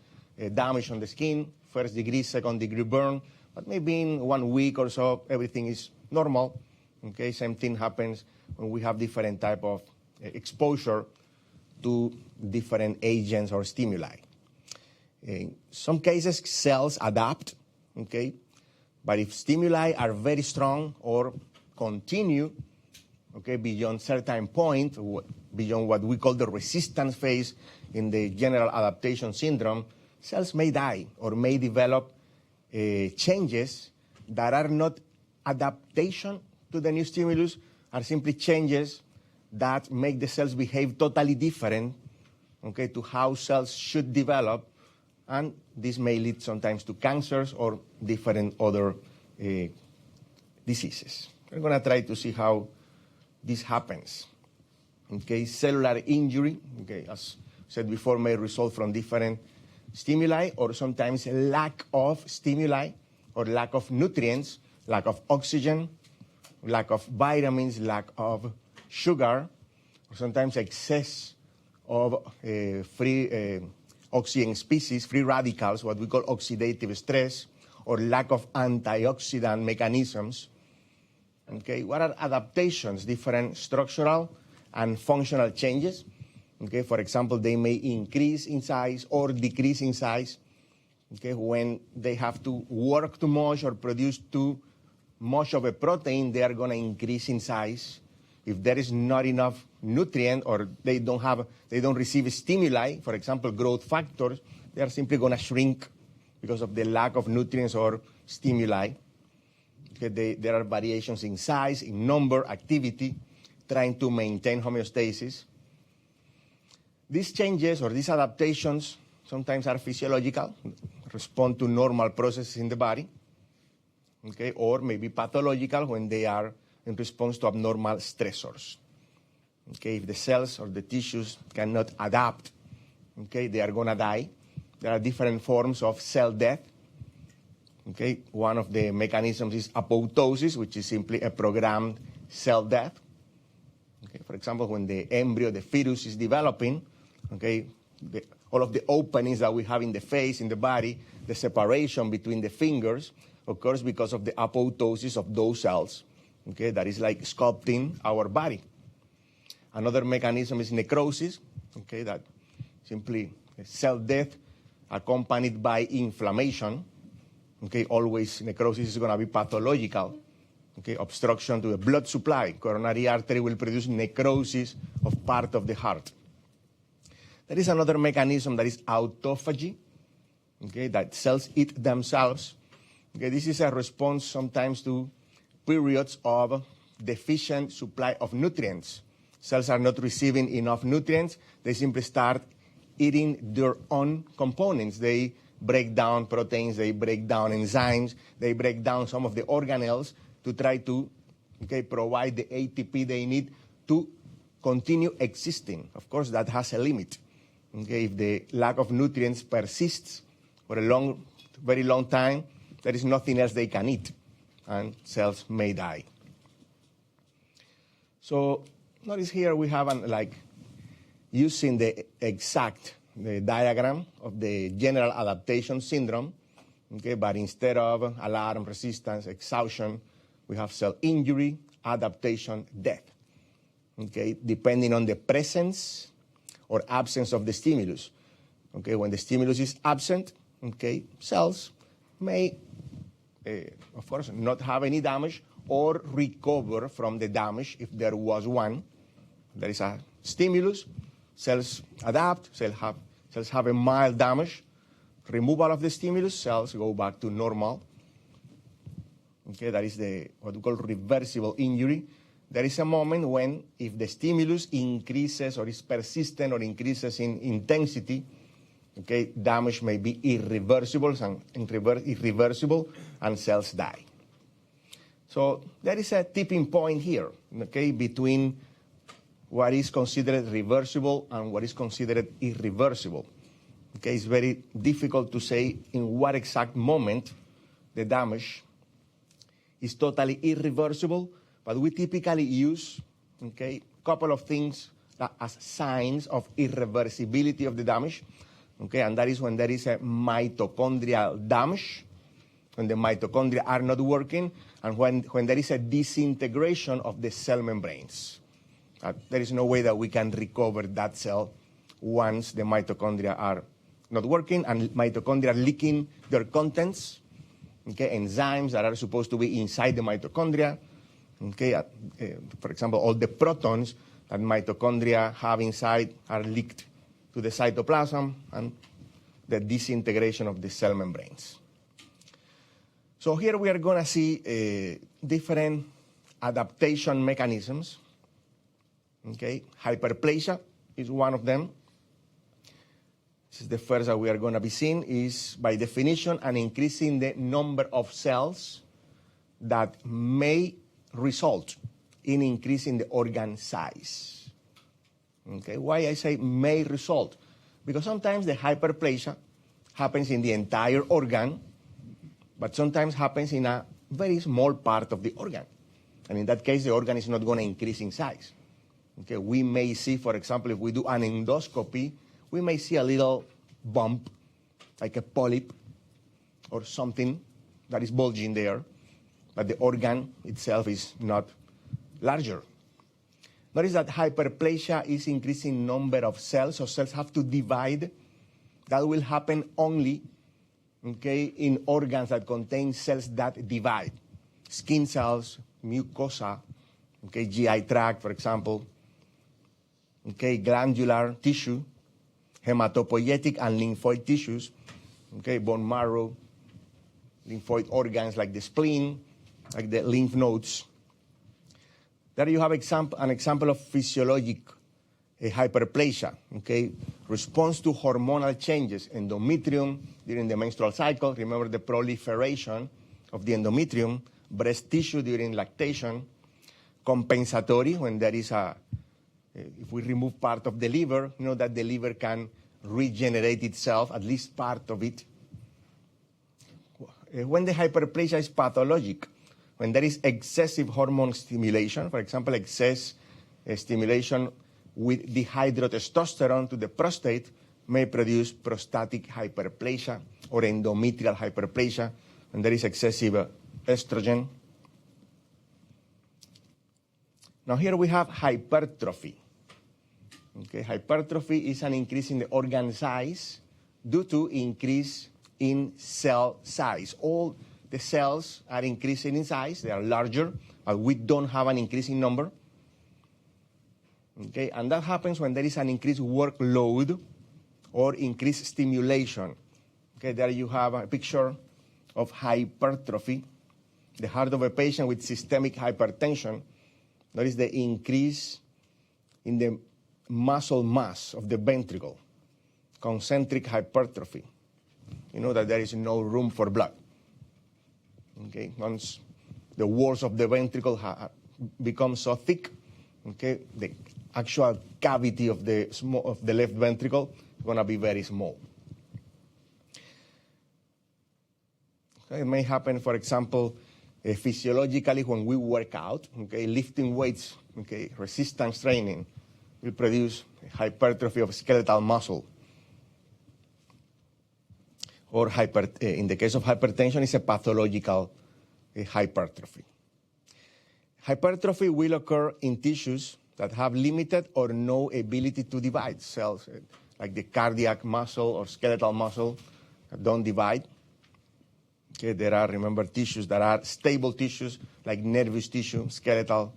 damage on the skin, first degree, second degree burn. But maybe in 1 week or so, everything is normal. Okay, same thing happens when we have different type of exposure to different agents or stimuli. In some cases, cells adapt, okay? But if stimuli are very strong or continue, okay, beyond certain point, beyond what we call the resistance phase in the general adaptation syndrome, cells may die or may develop changes that are not adaptation to the new stimulus, are simply changes that make the cells behave totally different, okay, to how cells should develop, and this may lead sometimes to cancers or different other diseases. We're going to try to see how this happens. Okay, cellular injury, okay, as said before, may result from different stimuli or sometimes lack of stimuli or lack of nutrients, lack of oxygen, lack of vitamins, lack of sugar, or sometimes excess of free oxygen species, free radicals, what we call oxidative stress, or lack of antioxidant mechanisms. Okay, what are adaptations? Different structural and functional changes. Okay, for example, they may increase in size or decrease in size. Okay, when they have to work too much or produce too much of a protein, they are going to increase in size. If there is not enough nutrient or they don't receive stimuli, for example, growth factors, they are simply going to shrink because of the lack of nutrients or stimuli. Okay, there are variations in size, in number, activity, trying to maintain homeostasis. These changes or these adaptations sometimes are physiological, respond to normal processes in the body, okay, or maybe pathological when they are in response to abnormal stressors. Okay, if the cells or the tissues cannot adapt, okay, they are going to die. There are different forms of cell death. Okay, one of the mechanisms is apoptosis, which is simply a programmed cell death. Okay, for example, when the embryo, the fetus is developing, okay, all of the openings that we have in the face, in the body, the separation between the fingers occurs because of the apoptosis of those cells. Okay, that is like sculpting our body. Another mechanism is necrosis. Okay, that simply cell death accompanied by inflammation. Okay, always necrosis is going to be pathological. Okay, obstruction to the blood supply. Coronary artery will produce necrosis of part of the heart. There is another mechanism that is autophagy. Okay, that cells eat themselves. Okay, this is a response sometimes to periods of deficient supply of nutrients. Cells are not receiving enough nutrients. They simply start eating their own components. They break down proteins, they break down enzymes, they break down some of the organelles to try to provide the ATP they need to continue existing. Of course, that has a limit. Okay, if the lack of nutrients persists for a very long time, there is nothing else they can eat, and cells may die. So notice here we have using the diagram of the general adaptation syndrome, okay, but instead of alarm, resistance, exhaustion, we have cell injury, adaptation, death, okay, depending on the presence or absence of the stimulus. Okay, when the stimulus is absent, okay, cells may, of course, not have any damage or recover from the damage if there was one. There is a stimulus, cells adapt, cells have a mild damage. Removal of the stimulus, cells go back to normal. Okay, that is what we call reversible injury. There is a moment when, if the stimulus increases or is persistent or increases in intensity, okay, damage may be irreversible and cells die. So there is a tipping point here, okay, between what is considered reversible and what is considered irreversible. Okay, it's very difficult to say in what exact moment the damage is totally irreversible, but we typically use, okay, a couple of things as signs of irreversibility of the damage, okay, and that is when there is a mitochondrial damage, when the mitochondria are not working, and when there is a disintegration of the cell membranes. There is no way that we can recover that cell once the mitochondria are not working and mitochondria are leaking their contents, okay, enzymes that are supposed to be inside the mitochondria. Okay, for example, all the protons that mitochondria have inside are leaked to the cytoplasm and the disintegration of the cell membranes. So here we are going to see different adaptation mechanisms. Okay, hyperplasia is one of them. This is the first that we are going to be seeing, is by definition an increase in the number of cells that may result in increasing the organ size. Okay, why I say may result? Because sometimes the hyperplasia happens in the entire organ, but sometimes happens in a very small part of the organ. And in that case, the organ is not going to increase in size. Okay, we may see, for example, if we do an endoscopy, we may see a little bump, like a polyp or something that is bulging there, but the organ itself is not larger. Notice that hyperplasia is increasing number of cells, so cells have to divide. That will happen only, okay, in organs that contain cells that divide. Skin cells, mucosa, okay, GI tract, for example, okay, glandular tissue, hematopoietic and lymphoid tissues, okay, bone marrow, lymphoid organs like the spleen, like the lymph nodes. There you have an example of physiologic hyperplasia, okay, response to hormonal changes, endometrium during the menstrual cycle, remember the proliferation of the endometrium, breast tissue during lactation, compensatory when there is if we remove part of the liver, you know that the liver can regenerate itself, at least part of it. When the hyperplasia is pathologic, when there is excessive hormone stimulation, for example, excess stimulation with dihydrotestosterone to the prostate may produce prostatic hyperplasia or endometrial hyperplasia, when there is excessive estrogen. Now here we have hypertrophy. Okay, hypertrophy is an increase in the organ size due to increase in cell size. All the cells are increasing in size, they are larger, but we don't have an increasing number. Okay, and that happens when there is an increased workload or increased stimulation. Okay, there you have a picture of hypertrophy, the heart of a patient with systemic hypertension. That is the increase in the muscle mass of the ventricle, concentric hypertrophy. You know that there is no room for blood. Okay, once the walls of the ventricle become so thick, okay, the actual cavity of the left ventricle is going to be very small. Okay, it may happen, for example, physiologically when we work out, okay, lifting weights, okay, resistance training will produce hypertrophy of skeletal muscle. Or in the case of hypertension, it's a pathological hypertrophy. Hypertrophy will occur in tissues that have limited or no ability to divide. Cells like the cardiac muscle or skeletal muscle don't divide. Okay, there are, remember, tissues that are stable tissues like nervous tissue, skeletal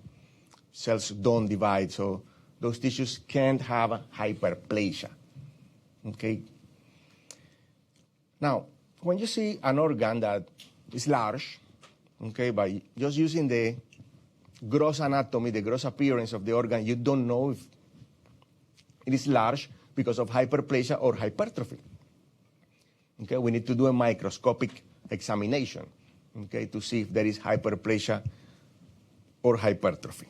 cells don't divide, so those tissues can't have hyperplasia. Okay. Now, when you see an organ that is large, okay, by just using the gross anatomy, the gross appearance of the organ, you don't know if it is large because of hyperplasia or hypertrophy. Okay, we need to do a microscopic examination, okay, to see if there is hyperplasia or hypertrophy.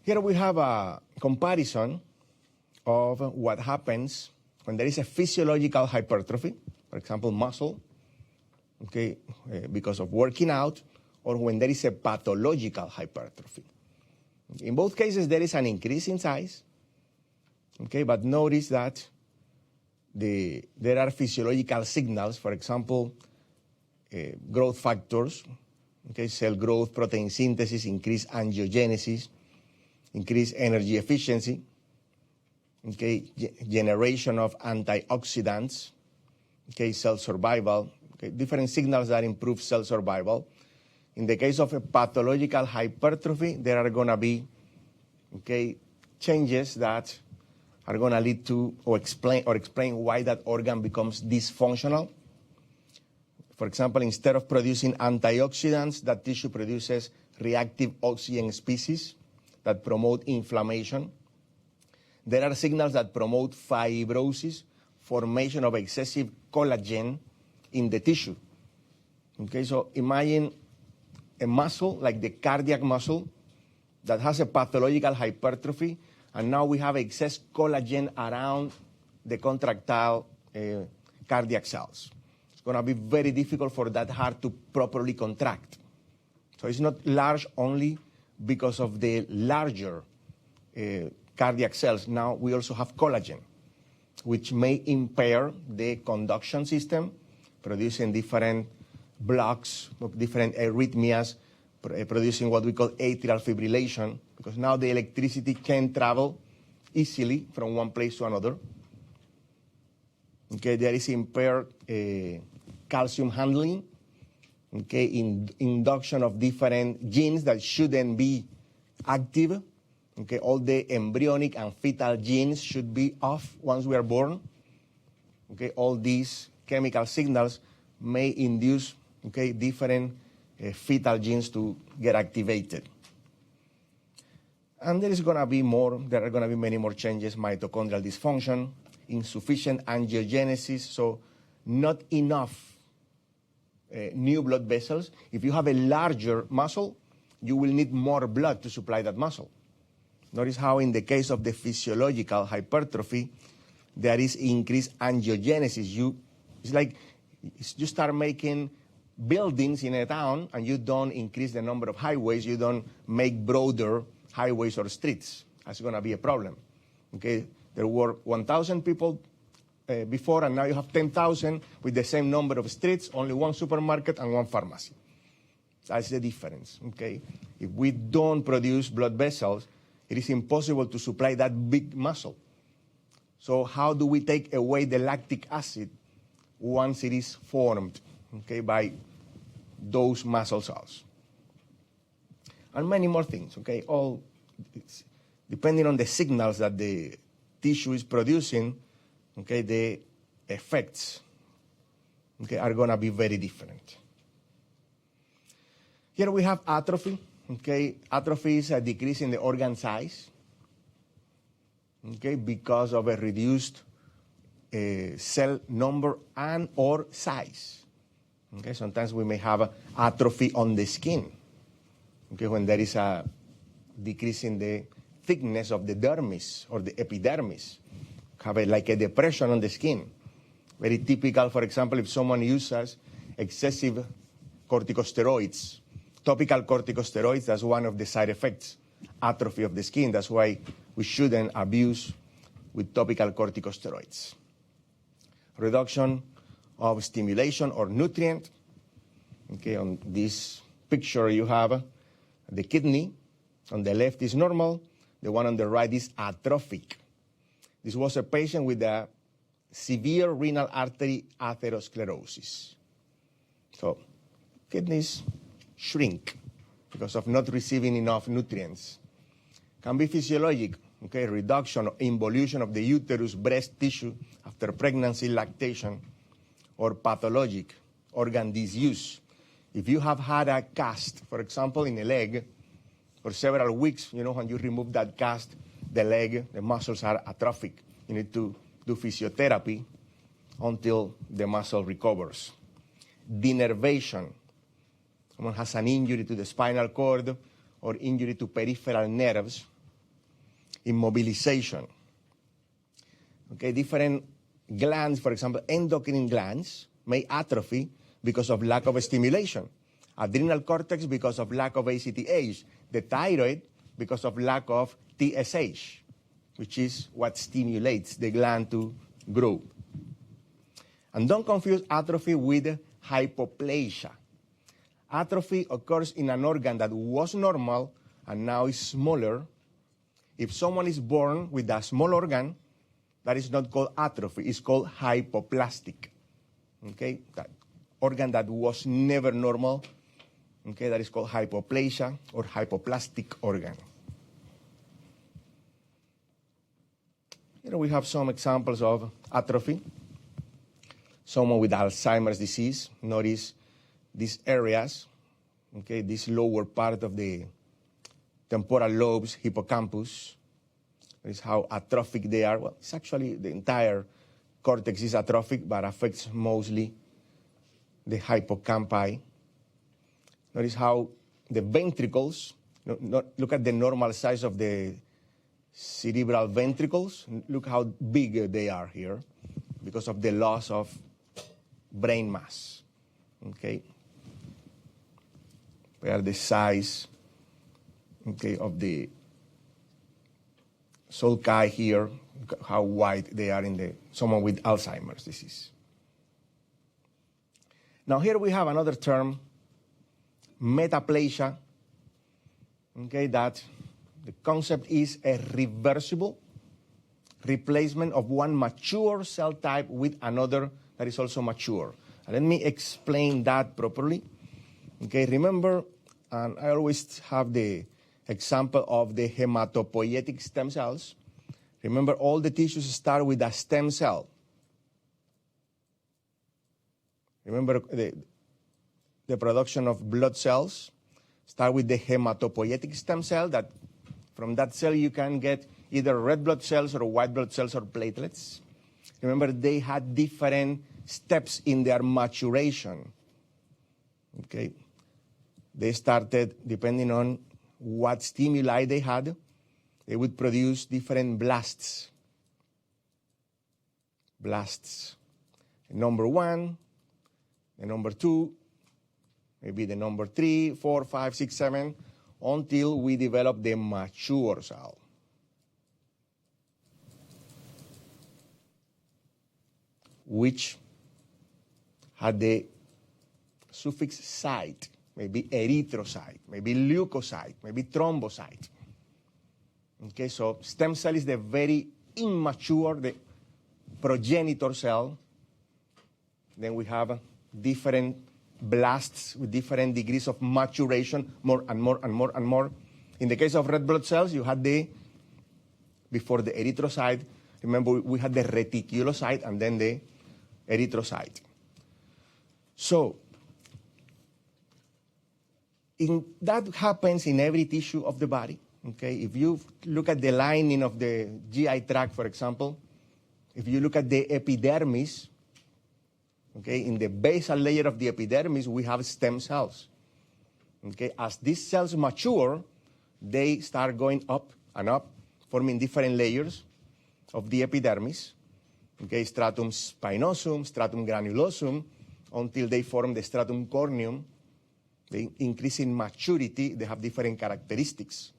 Here we have a comparison of what happens when there is a physiological hypertrophy, for example, muscle, okay, because of working out, or when there is a pathological hypertrophy. In both cases, there is an increase in size, okay, but notice that there are physiological signals, for example, growth factors, okay, cell growth, protein synthesis, increased angiogenesis, increased energy efficiency, okay, generation of antioxidants, okay, cell survival, okay, different signals that improve cell survival. In the case of a pathological hypertrophy, there are going to be, okay, changes that are going to lead to or explain why that organ becomes dysfunctional. For example, instead of producing antioxidants, that tissue produces reactive oxygen species that promote inflammation. There are signals that promote fibrosis, formation of excessive collagen in the tissue. Okay, so imagine a muscle like the cardiac muscle that has a pathological hypertrophy, and now we have excess collagen around the contractile cardiac cells. It's going to be very difficult for that heart to properly contract. So it's not large only because of the larger cardiac cells. Now we also have collagen, which may impair the conduction system, producing different blocks, different arrhythmias, producing what we call atrial fibrillation, because now the electricity can travel easily from one place to another. Okay, there is impaired calcium handling, okay, induction of different genes that shouldn't be active. Okay, all the embryonic and fetal genes should be off once we are born. Okay, all these chemical signals may induce, okay, different fetal genes to get activated. And there are going to be many more changes: mitochondrial dysfunction, insufficient angiogenesis, so not enough new blood vessels. If you have a larger muscle, you will need more blood to supply that muscle. Notice how in the case of the physiological hypertrophy, there is increased angiogenesis. It's like you start making buildings in a town and you don't increase the number of highways, you don't make broader highways or streets. That's going to be a problem. Okay, there were 1,000 people before, and now you have 10,000 with the same number of streets, only one supermarket and one pharmacy. That's the difference. Okay, if we don't produce blood vessels, it is impossible to supply that big muscle. So how do we take away the lactic acid once it is formed, okay, by those muscle cells? And many more things, okay? All depending on the signals that the tissue is producing, okay, the effects, okay, are going to be very different. Here we have atrophy. Okay, atrophy is a decrease in the organ size, okay, because of a reduced cell number and or size. Okay, sometimes we may have atrophy on the skin, okay, when there is a decrease in the thickness of the dermis or the epidermis, have like a depression on the skin. Very typical, for example, if someone uses excessive corticosteroids, topical corticosteroids, that's one of the side effects, atrophy of the skin. That's why we shouldn't abuse with topical corticosteroids. Reduction of stimulation or nutrient. Okay, on this picture you have the kidney. On the left is normal. The one on the right is atrophic. This was a patient with a severe renal artery atherosclerosis. So kidneys shrink because of not receiving enough nutrients. Can be physiologic, okay, reduction or involution of the uterus, breast tissue after pregnancy, lactation, or pathologic, organ disuse. If you have had a cast, for example, in a leg, for several weeks, you know, when you remove that cast, the leg, the muscles are atrophic. You need to do physiotherapy until the muscle recovers. Denervation. Someone has an injury to the spinal cord or injury to peripheral nerves. Immobilization. Okay, different glands, for example, endocrine glands may atrophy because of lack of stimulation. Adrenal cortex because of lack of ACTH. The thyroid because of lack of TSH, which is what stimulates the gland to grow. And don't confuse atrophy with hypoplasia. Atrophy occurs in an organ that was normal and now is smaller. If someone is born with a small organ, that is not called atrophy, it's called hypoplastic. Okay, that organ that was never normal, okay, that is called hypoplasia or hypoplastic organ. Here we have some examples of atrophy. Someone with Alzheimer's disease, notice these areas, okay, this lower part of the temporal lobes, hippocampus. That is how atrophic they are. Well, it's actually the entire cortex is atrophic, but affects mostly the hippocampi. Notice how the ventricles, look at the normal size of the cerebral ventricles. Look how big they are here because of the loss of brain mass. Okay? Where the size, okay, of the sulci here, how wide they are in someone with Alzheimer's disease. Now here we have another term, metaplasia, okay, that the concept is a reversible replacement of one mature cell type with another that is also mature. And let me explain that properly. Okay, remember, and I always have the example of the hematopoietic stem cells. Remember, all the tissues start with a stem cell. Remember, the production of blood cells start with the hematopoietic stem cell. That from that cell you can get either red blood cells or white blood cells or platelets. Remember, they had different steps in their maturation. Okay, they started depending on what stimuli they had. They would produce different blasts. Blasts. Number 1, the number 2, maybe the number 3, 4, 5, 6, 7, until we develop the mature cell. Which had the suffix "cyte," maybe erythrocyte, maybe leukocyte, maybe thrombocyte. Okay, so stem cell is the very immature, the progenitor cell. Then we have different blasts with different degrees of maturation, more and more and more and more. In the case of red blood cells, you had before the erythrocyte, remember we had the reticulocyte and then the erythrocyte. So, that happens in every tissue of the body. Okay, if you look at the lining of the GI tract, for example, if you look at the epidermis, okay, in the basal layer of the epidermis, we have stem cells. Okay, as these cells mature, they start going up and up, forming different layers of the epidermis. Okay, stratum spinosum, stratum granulosum, until they form the stratum corneum. They increase in maturity, they have different characteristics.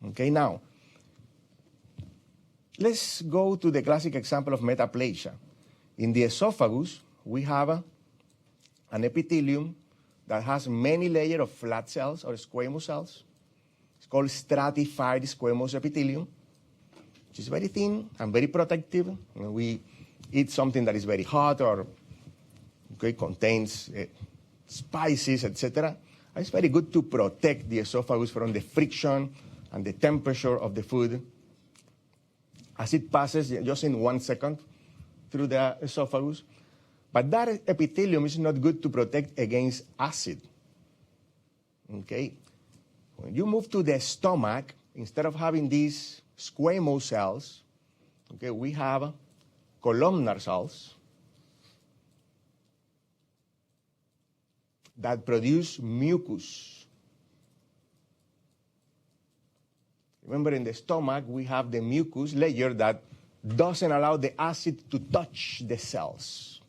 Okay, now, let's go to the classic example of metaplasia. In the esophagus, we have an epithelium that has many layers of flat cells or squamous cells. It's called stratified squamous epithelium, which is very thin and very protective. When we eat something that is very hot or contains spices, etc., it's very good to protect the esophagus from the friction and the temperature of the food as it passes just in 1 second through the esophagus. But that epithelium is not good to protect against acid. Okay? When you move to the stomach, instead of having these squamous cells, okay, we have columnar cells that produce mucus. Remember, in the stomach, we have the mucus layer that doesn't allow the acid to touch the cells.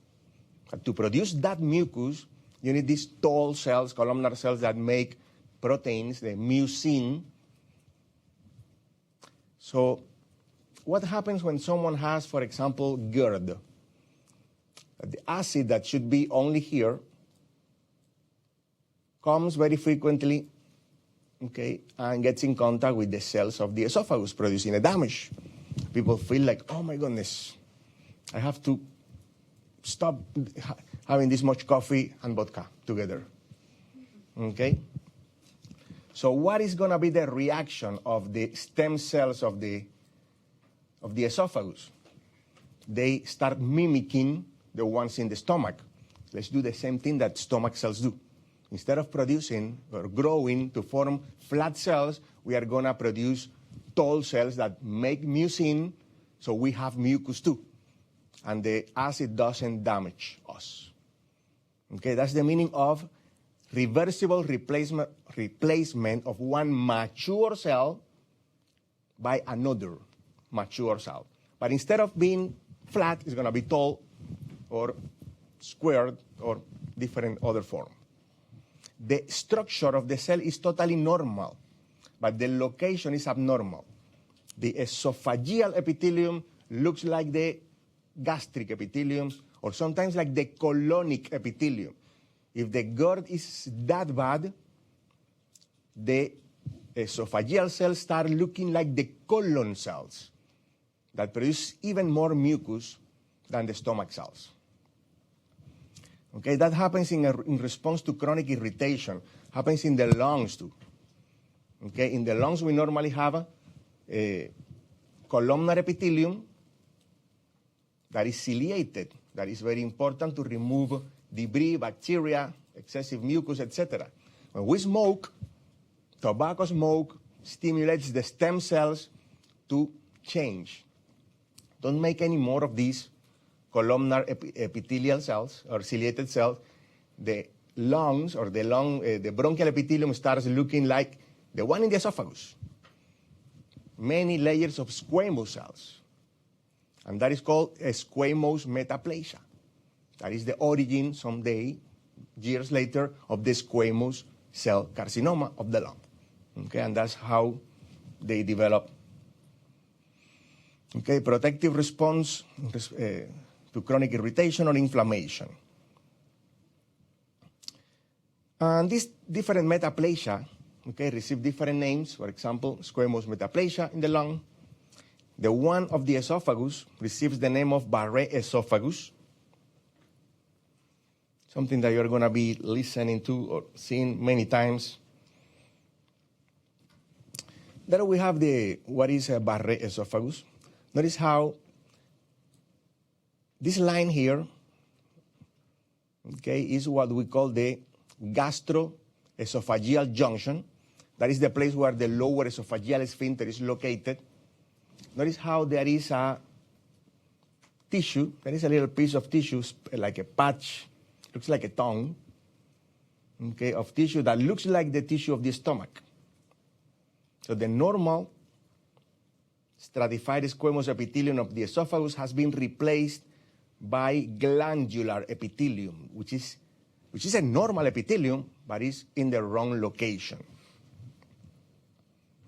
But to produce that mucus, you need these tall cells, columnar cells, that make proteins, the mucin. So what happens when someone has, for example, GERD? But the acid that should be only here comes very frequently, okay, and gets in contact with the cells of the esophagus, producing a damage. People feel like, oh my goodness, I have to stop having this much coffee and vodka together. Okay? So what is going to be the reaction of the stem cells of the esophagus? They start mimicking the ones in the stomach. Let's do the same thing that stomach cells do. Instead of producing or growing to form flat cells, we are going to produce tall cells that make mucin, so we have mucus too. And the acid doesn't damage us. Okay, that's the meaning of reversible replacement of one mature cell by another mature cell. But instead of being flat, it's going to be tall or squared or different other form. The structure of the cell is totally normal, but the location is abnormal. The esophageal epithelium looks like the gastric epithelium, or sometimes like the colonic epithelium. If the GERD is that bad, the esophageal cells start looking like the colon cells that produce even more mucus than the stomach cells. Okay, that happens in response to chronic irritation. Happens in the lungs too. Okay, in the lungs we normally have a columnar epithelium that is ciliated. That is very important to remove debris, bacteria, excessive mucus, etc. When we smoke, tobacco smoke stimulates the stem cells to change. Don't make any more of these columnar epithelial cells or ciliated cells. The lungs or the bronchial epithelium starts looking like the one in the esophagus. Many layers of squamous cells. And that is called a squamous metaplasia. That is the origin someday, years later, of the squamous cell carcinoma of the lung. Okay, and that's how they develop. Okay, protective response to chronic irritation or inflammation. And these different metaplasia, okay, receive different names. For example, squamous metaplasia in the lung. The one of the esophagus receives the name of Barré esophagus, something that you're going to be listening to or seeing many times. Then we have what is a Barré esophagus. Notice how this line here, okay, is what we call the gastroesophageal junction. That is the place where the lower esophageal sphincter is located. Notice how there is a tissue, there is a little piece of tissue, like a patch, looks like a tongue, okay, of tissue that looks like the tissue of the stomach. So the normal stratified squamous epithelium of the esophagus has been replaced by glandular epithelium, which is a normal epithelium, but is in the wrong location.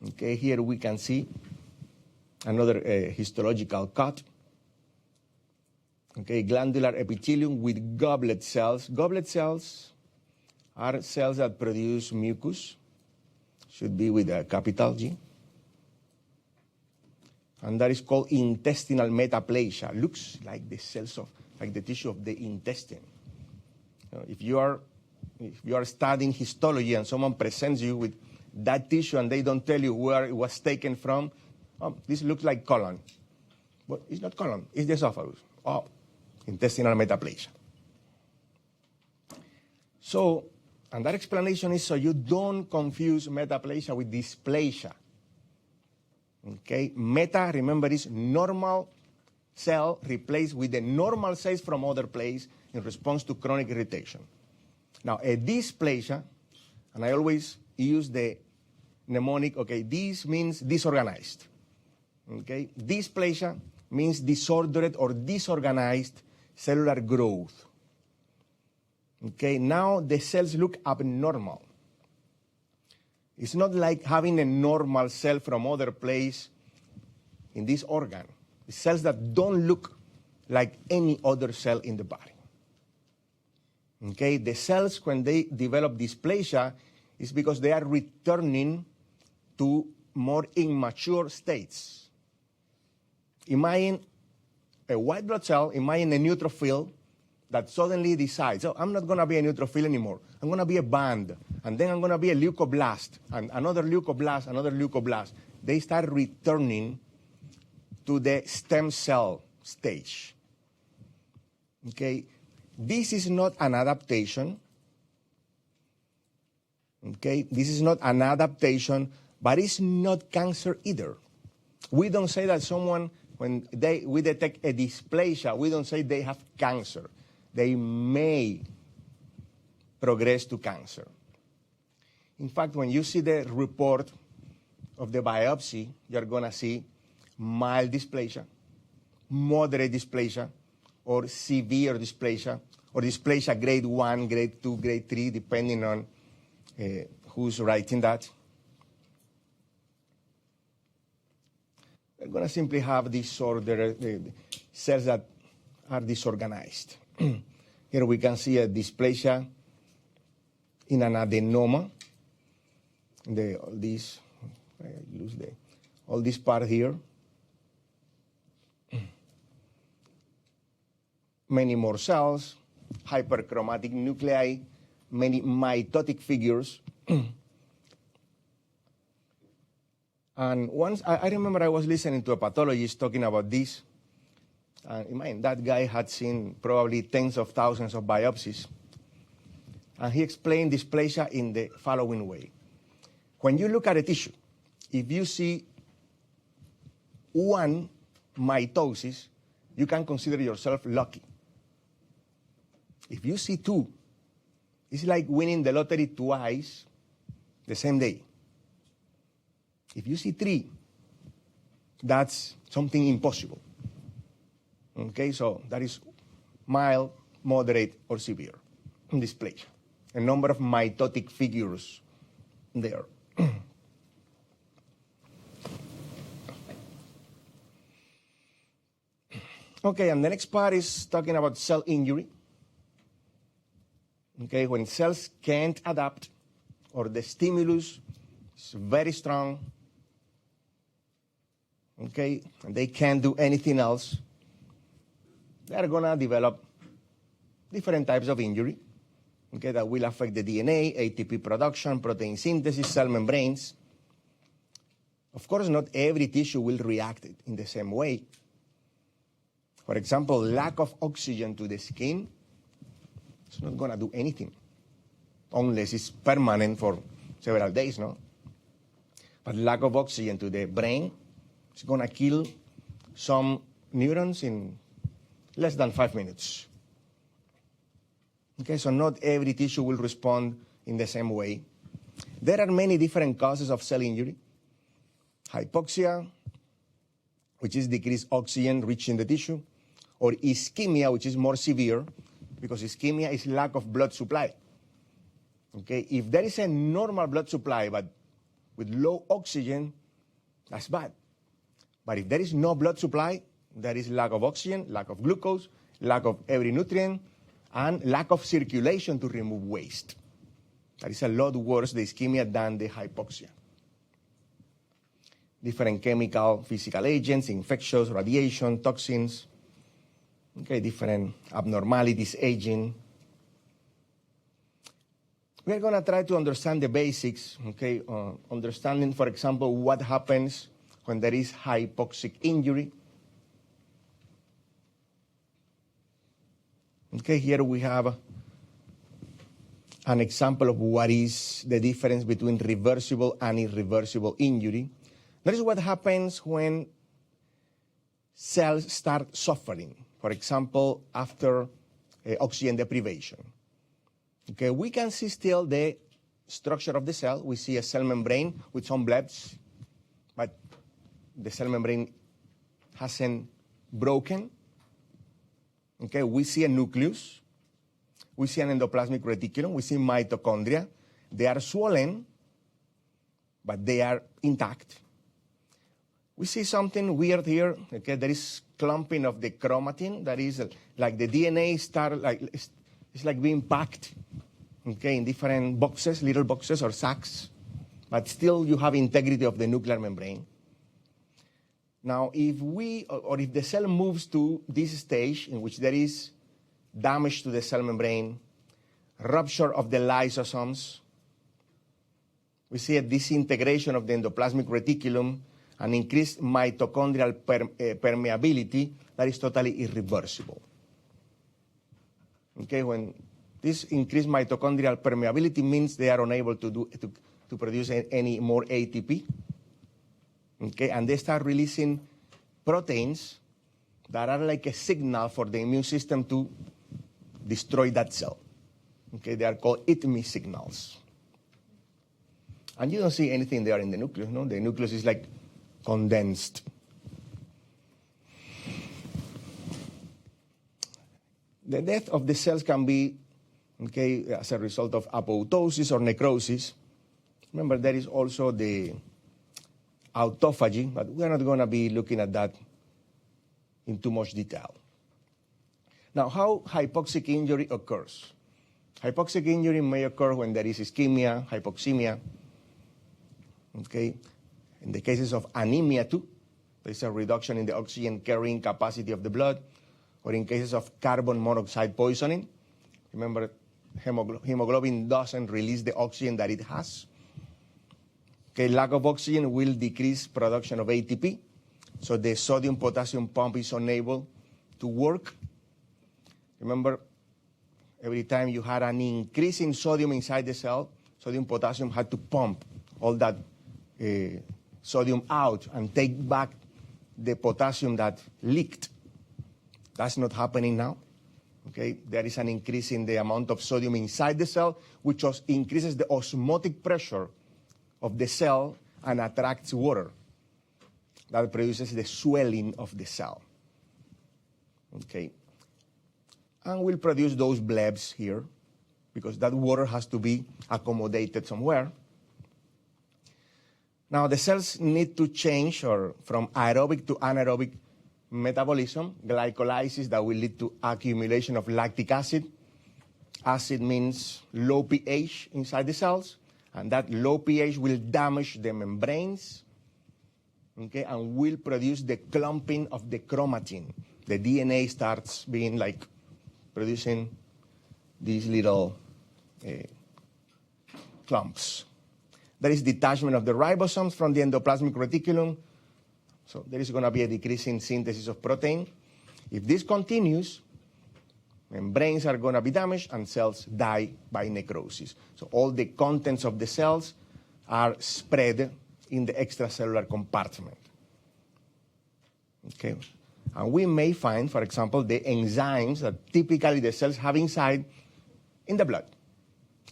Okay, here we can see another histological cut. Okay, glandular epithelium with goblet cells. Goblet cells are cells that produce mucus, should be with a capital G. And that is called intestinal metaplasia. Looks like the cells like the tissue of the intestine. If you are studying histology and someone presents you with that tissue and they don't tell you where it was taken from, this looks like colon. But it's not colon, it's the esophagus. Oh, intestinal metaplasia. So, and that explanation is so you don't confuse metaplasia with dysplasia. Okay, meta, remember, is normal cell replaced with the normal cells from other place in response to chronic irritation. Now, a dysplasia, and I always use the mnemonic, okay, this means disorganized. Okay, dysplasia means disordered or disorganized cellular growth. Okay, now the cells look abnormal. It's not like having a normal cell from other place in this organ. It's cells that don't look like any other cell in the body. Okay, the cells, when they develop dysplasia, is because they are returning to more immature states. Imagine a white blood cell, imagine a neutrophil that suddenly decides, oh, I'm not going to be a neutrophil anymore. I'm going to be a band, and then I'm going to be a leukoblast, and another leukoblast, another leukoblast. They start returning to the stem cell stage. Okay, this is not an adaptation. Okay, this is not an adaptation, but it's not cancer either. We don't say that someone, when we detect a dysplasia, we don't say they have cancer. They may progress to cancer. In fact, when you see the report of the biopsy, you're going to see mild dysplasia, moderate dysplasia, or severe dysplasia, or dysplasia grade 1, grade 2, grade 3, depending on who's writing that. We're going to simply have disorder, cells that are disorganized. Here we can see a dysplasia in an adenoma. All this part here. Many more cells, hyperchromatic nuclei, many mitotic figures. And once, I remember I was listening to a pathologist talking about this. Imagine, that guy had seen probably tens of thousands of biopsies. And he explained dysplasia in the following way. When you look at a tissue, if you see one mitosis, you can consider yourself lucky. If you see two, it's like winning the lottery twice the same day. If you see three, that's something impossible. Okay, so that is mild, moderate, or severe dysplasia. A number of mitotic figures there. Okay, and the next part is talking about cell injury. Okay, when cells can't adapt or the stimulus is very strong, okay, and they can't do anything else, they're going to develop different types of injury, okay, that will affect the DNA, ATP production, protein synthesis, cell membranes. Of course, not every tissue will react in the same way. For example, lack of oxygen to the skin, it's not going to do anything, unless it's permanent for several days, no? But lack of oxygen to the brain, it's going to kill some neurons in less than 5 minutes. Okay, so not every tissue will respond in the same way. There are many different causes of cell injury. Hypoxia, which is decreased oxygen reaching the tissue, or ischemia, which is more severe, because ischemia is lack of blood supply. Okay, if there is a normal blood supply but with low oxygen, that's bad. But if there is no blood supply, there is lack of oxygen, lack of glucose, lack of every nutrient, and lack of circulation to remove waste. That is a lot worse, the ischemia, than the hypoxia. Different chemical, physical agents, infectious, radiation, toxins, okay, different abnormalities, aging. We're going to try to understand the basics, okay, understanding, for example, what happens when there is hypoxic injury. Okay, here we have an example of what is the difference between reversible and irreversible injury. That is what happens when cells start suffering, for example, after oxygen deprivation. Okay, we can see still the structure of the cell. We see a cell membrane with some blebs, but the cell membrane hasn't broken. Okay, we see a nucleus. We see an endoplasmic reticulum. We see mitochondria. They are swollen, but they are intact. We see something weird here. Okay, there is clumping of the chromatin. That is like the DNA It's like being packed, okay, in different boxes, little boxes or sacks, but still you have integrity of the nuclear membrane. Now, if if the cell moves to this stage in which there is damage to the cell membrane, rupture of the lysosomes, we see a disintegration of the endoplasmic reticulum, an increased mitochondrial permeability that is totally irreversible. Okay, when this increased mitochondrial permeability means they are unable to produce any more ATP. Okay, and they start releasing proteins that are like a signal for the immune system to destroy that cell. Okay, they are called eat-me signals. And you don't see anything there in the nucleus, no? The nucleus is like condensed. The death of the cells can be, okay, as a result of apoptosis or necrosis. Remember, there is also the autophagy, but we're not going to be looking at that in too much detail. Now, how hypoxic injury occurs? Hypoxic injury may occur when there is ischemia, hypoxemia. Okay, in the cases of anemia too, there's a reduction in the oxygen carrying capacity of the blood, or in cases of carbon monoxide poisoning. Remember, hemoglobin doesn't release the oxygen that it has. Okay, lack of oxygen will decrease production of ATP, so the sodium-potassium pump is unable to work. Remember, every time you had an increase in sodium inside the cell, sodium-potassium had to pump all that sodium out and take back the potassium that leaked. That's not happening now. Okay, there is an increase in the amount of sodium inside the cell, which increases the osmotic pressure of the cell and attracts water. That produces the swelling of the cell. Okay, and will produce those blebs here, because that water has to be accommodated somewhere. Now, the cells need to change from aerobic to anaerobic metabolism, glycolysis that will lead to accumulation of lactic acid. Acid means low pH inside the cells, and that low pH will damage the membranes, okay, and will produce the clumping of the chromatin. The DNA starts being like producing these little clumps. There is detachment of the ribosomes from the endoplasmic reticulum. So there is going to be a decrease in synthesis of protein. If this continues, membranes are going to be damaged and cells die by necrosis. So all the contents of the cells are spread in the extracellular compartment. Okay. And we may find, for example, the enzymes that typically the cells have inside in the blood.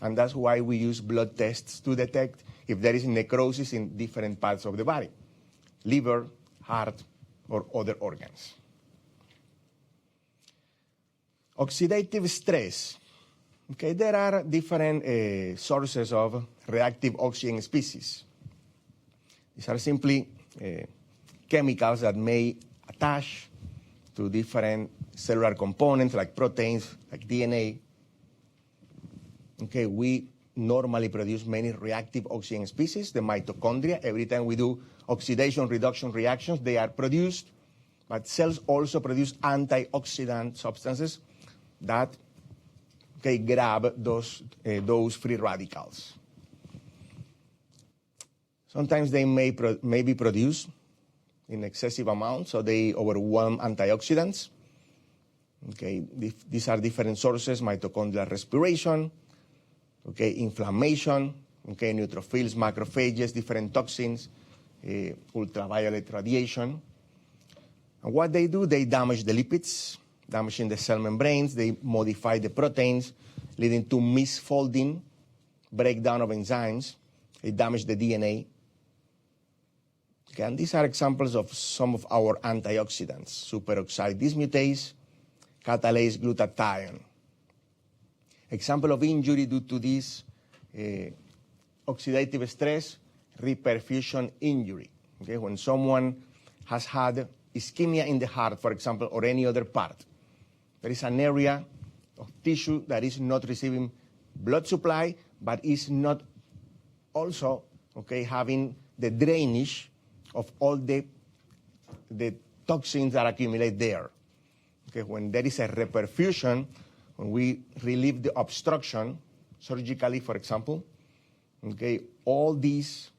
And that's why we use blood tests to detect if there is necrosis in different parts of the body, liver, heart, or other organs. Oxidative stress. Okay, there are different sources of reactive oxygen species. These are simply chemicals that may attach to different cellular components like proteins, like DNA. Okay, we normally produce many reactive oxygen species, the mitochondria. Every time we do oxidation reduction reactions, they are produced. But cells also produce antioxidant substances that grab those free radicals. Sometimes they may be produced in excessive amounts, so they overwhelm antioxidants. Okay, these are different sources: mitochondrial respiration, inflammation, neutrophils, macrophages, different toxins, ultraviolet radiation. And what they do, they damage the lipids, damaging the cell membranes. They modify the proteins, leading to misfolding, breakdown of enzymes. They damage the DNA. Okay, and these are examples of some of our antioxidants: superoxide dismutase, catalase glutathione. Example of injury due to this oxidative stress, reperfusion injury. Okay, when someone has had ischemia in the heart, for example, or any other part, there is an area of tissue that is not receiving blood supply, but is not also, okay, having the drainage of all the toxins that accumulate there. Okay, when there is a reperfusion, when we relieve the obstruction surgically, for example, okay, all these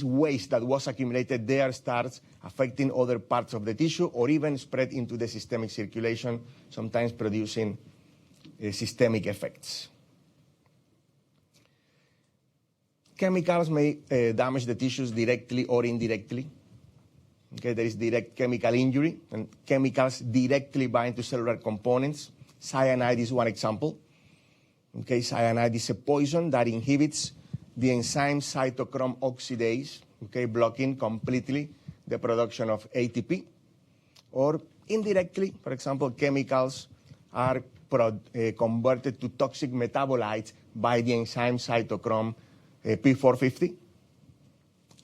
waste that was accumulated there starts affecting other parts of the tissue or even spread into the systemic circulation, sometimes producing systemic effects. Chemicals may damage the tissues directly or indirectly. Okay, there is direct chemical injury, and chemicals directly bind to cellular components. Cyanide is one example. Okay, cyanide is a poison that inhibits the enzyme cytochrome oxidase, okay, blocking completely the production of ATP. Or indirectly, for example, chemicals are converted to toxic metabolites by the enzyme cytochrome P450.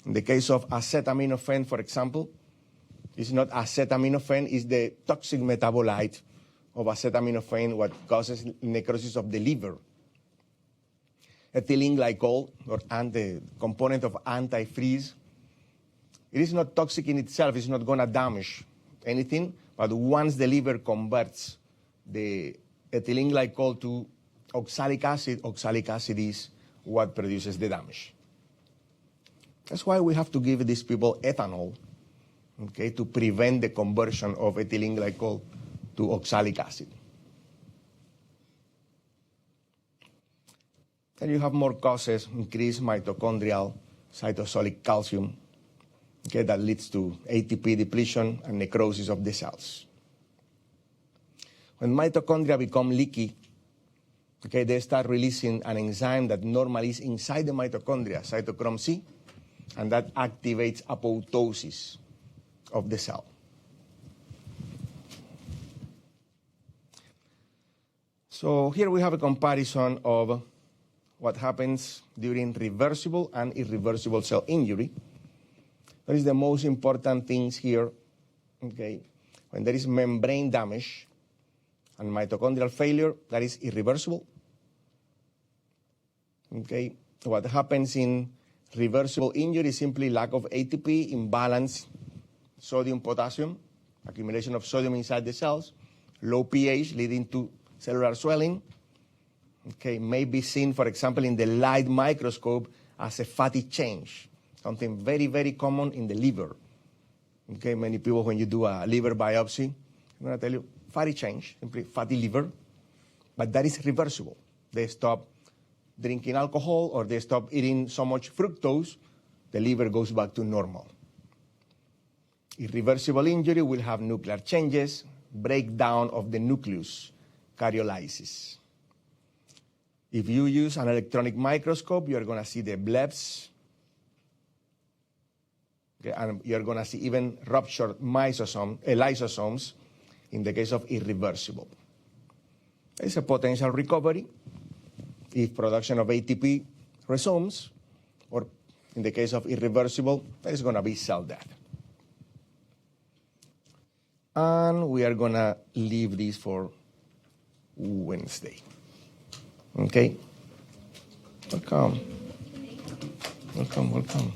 In the case of acetaminophen, for example, it's not acetaminophen, it's the toxic metabolite of acetaminophen what causes necrosis of the liver. Ethylene glycol, or the component of antifreeze, it is not toxic in itself, it's not going to damage anything, but once the liver converts the ethylene glycol to oxalic acid is what produces the damage. That's why we have to give these people ethanol, okay, to prevent the conversion of ethylene glycol to oxalic acid. Then you have more causes, increased mitochondrial cytosolic calcium, okay, that leads to ATP depletion and necrosis of the cells. When mitochondria become leaky, okay, they start releasing an enzyme that normally is inside the mitochondria, cytochrome C, and that activates apoptosis of the cell. So here we have a comparison of what happens during reversible and irreversible cell injury. That is the most important things here, okay? When there is membrane damage and mitochondrial failure, that is irreversible. Okay, what happens in reversible injury is simply lack of ATP, imbalance, sodium-potassium, accumulation of sodium inside the cells, low pH leading to cellular swelling. Okay, may be seen, for example, in the light microscope as a fatty change, something very, very common in the liver. Okay, many people, when you do a liver biopsy, I'm going to tell you, fatty change, simply fatty liver, but that is reversible. They stop drinking alcohol or they stop eating so much fructose, the liver goes back to normal. Irreversible injury will have nuclear changes, breakdown of the nucleus, karyolysis. If you use an electronic microscope, you're going to see the blebs, okay, and you're going to see even ruptured lysosomes in the case of irreversible. There is a potential recovery if production of ATP resumes, or in the case of irreversible, there is going to be cell death. And we are going to leave this for Wednesday. Okay? Welcome. Welcome, welcome.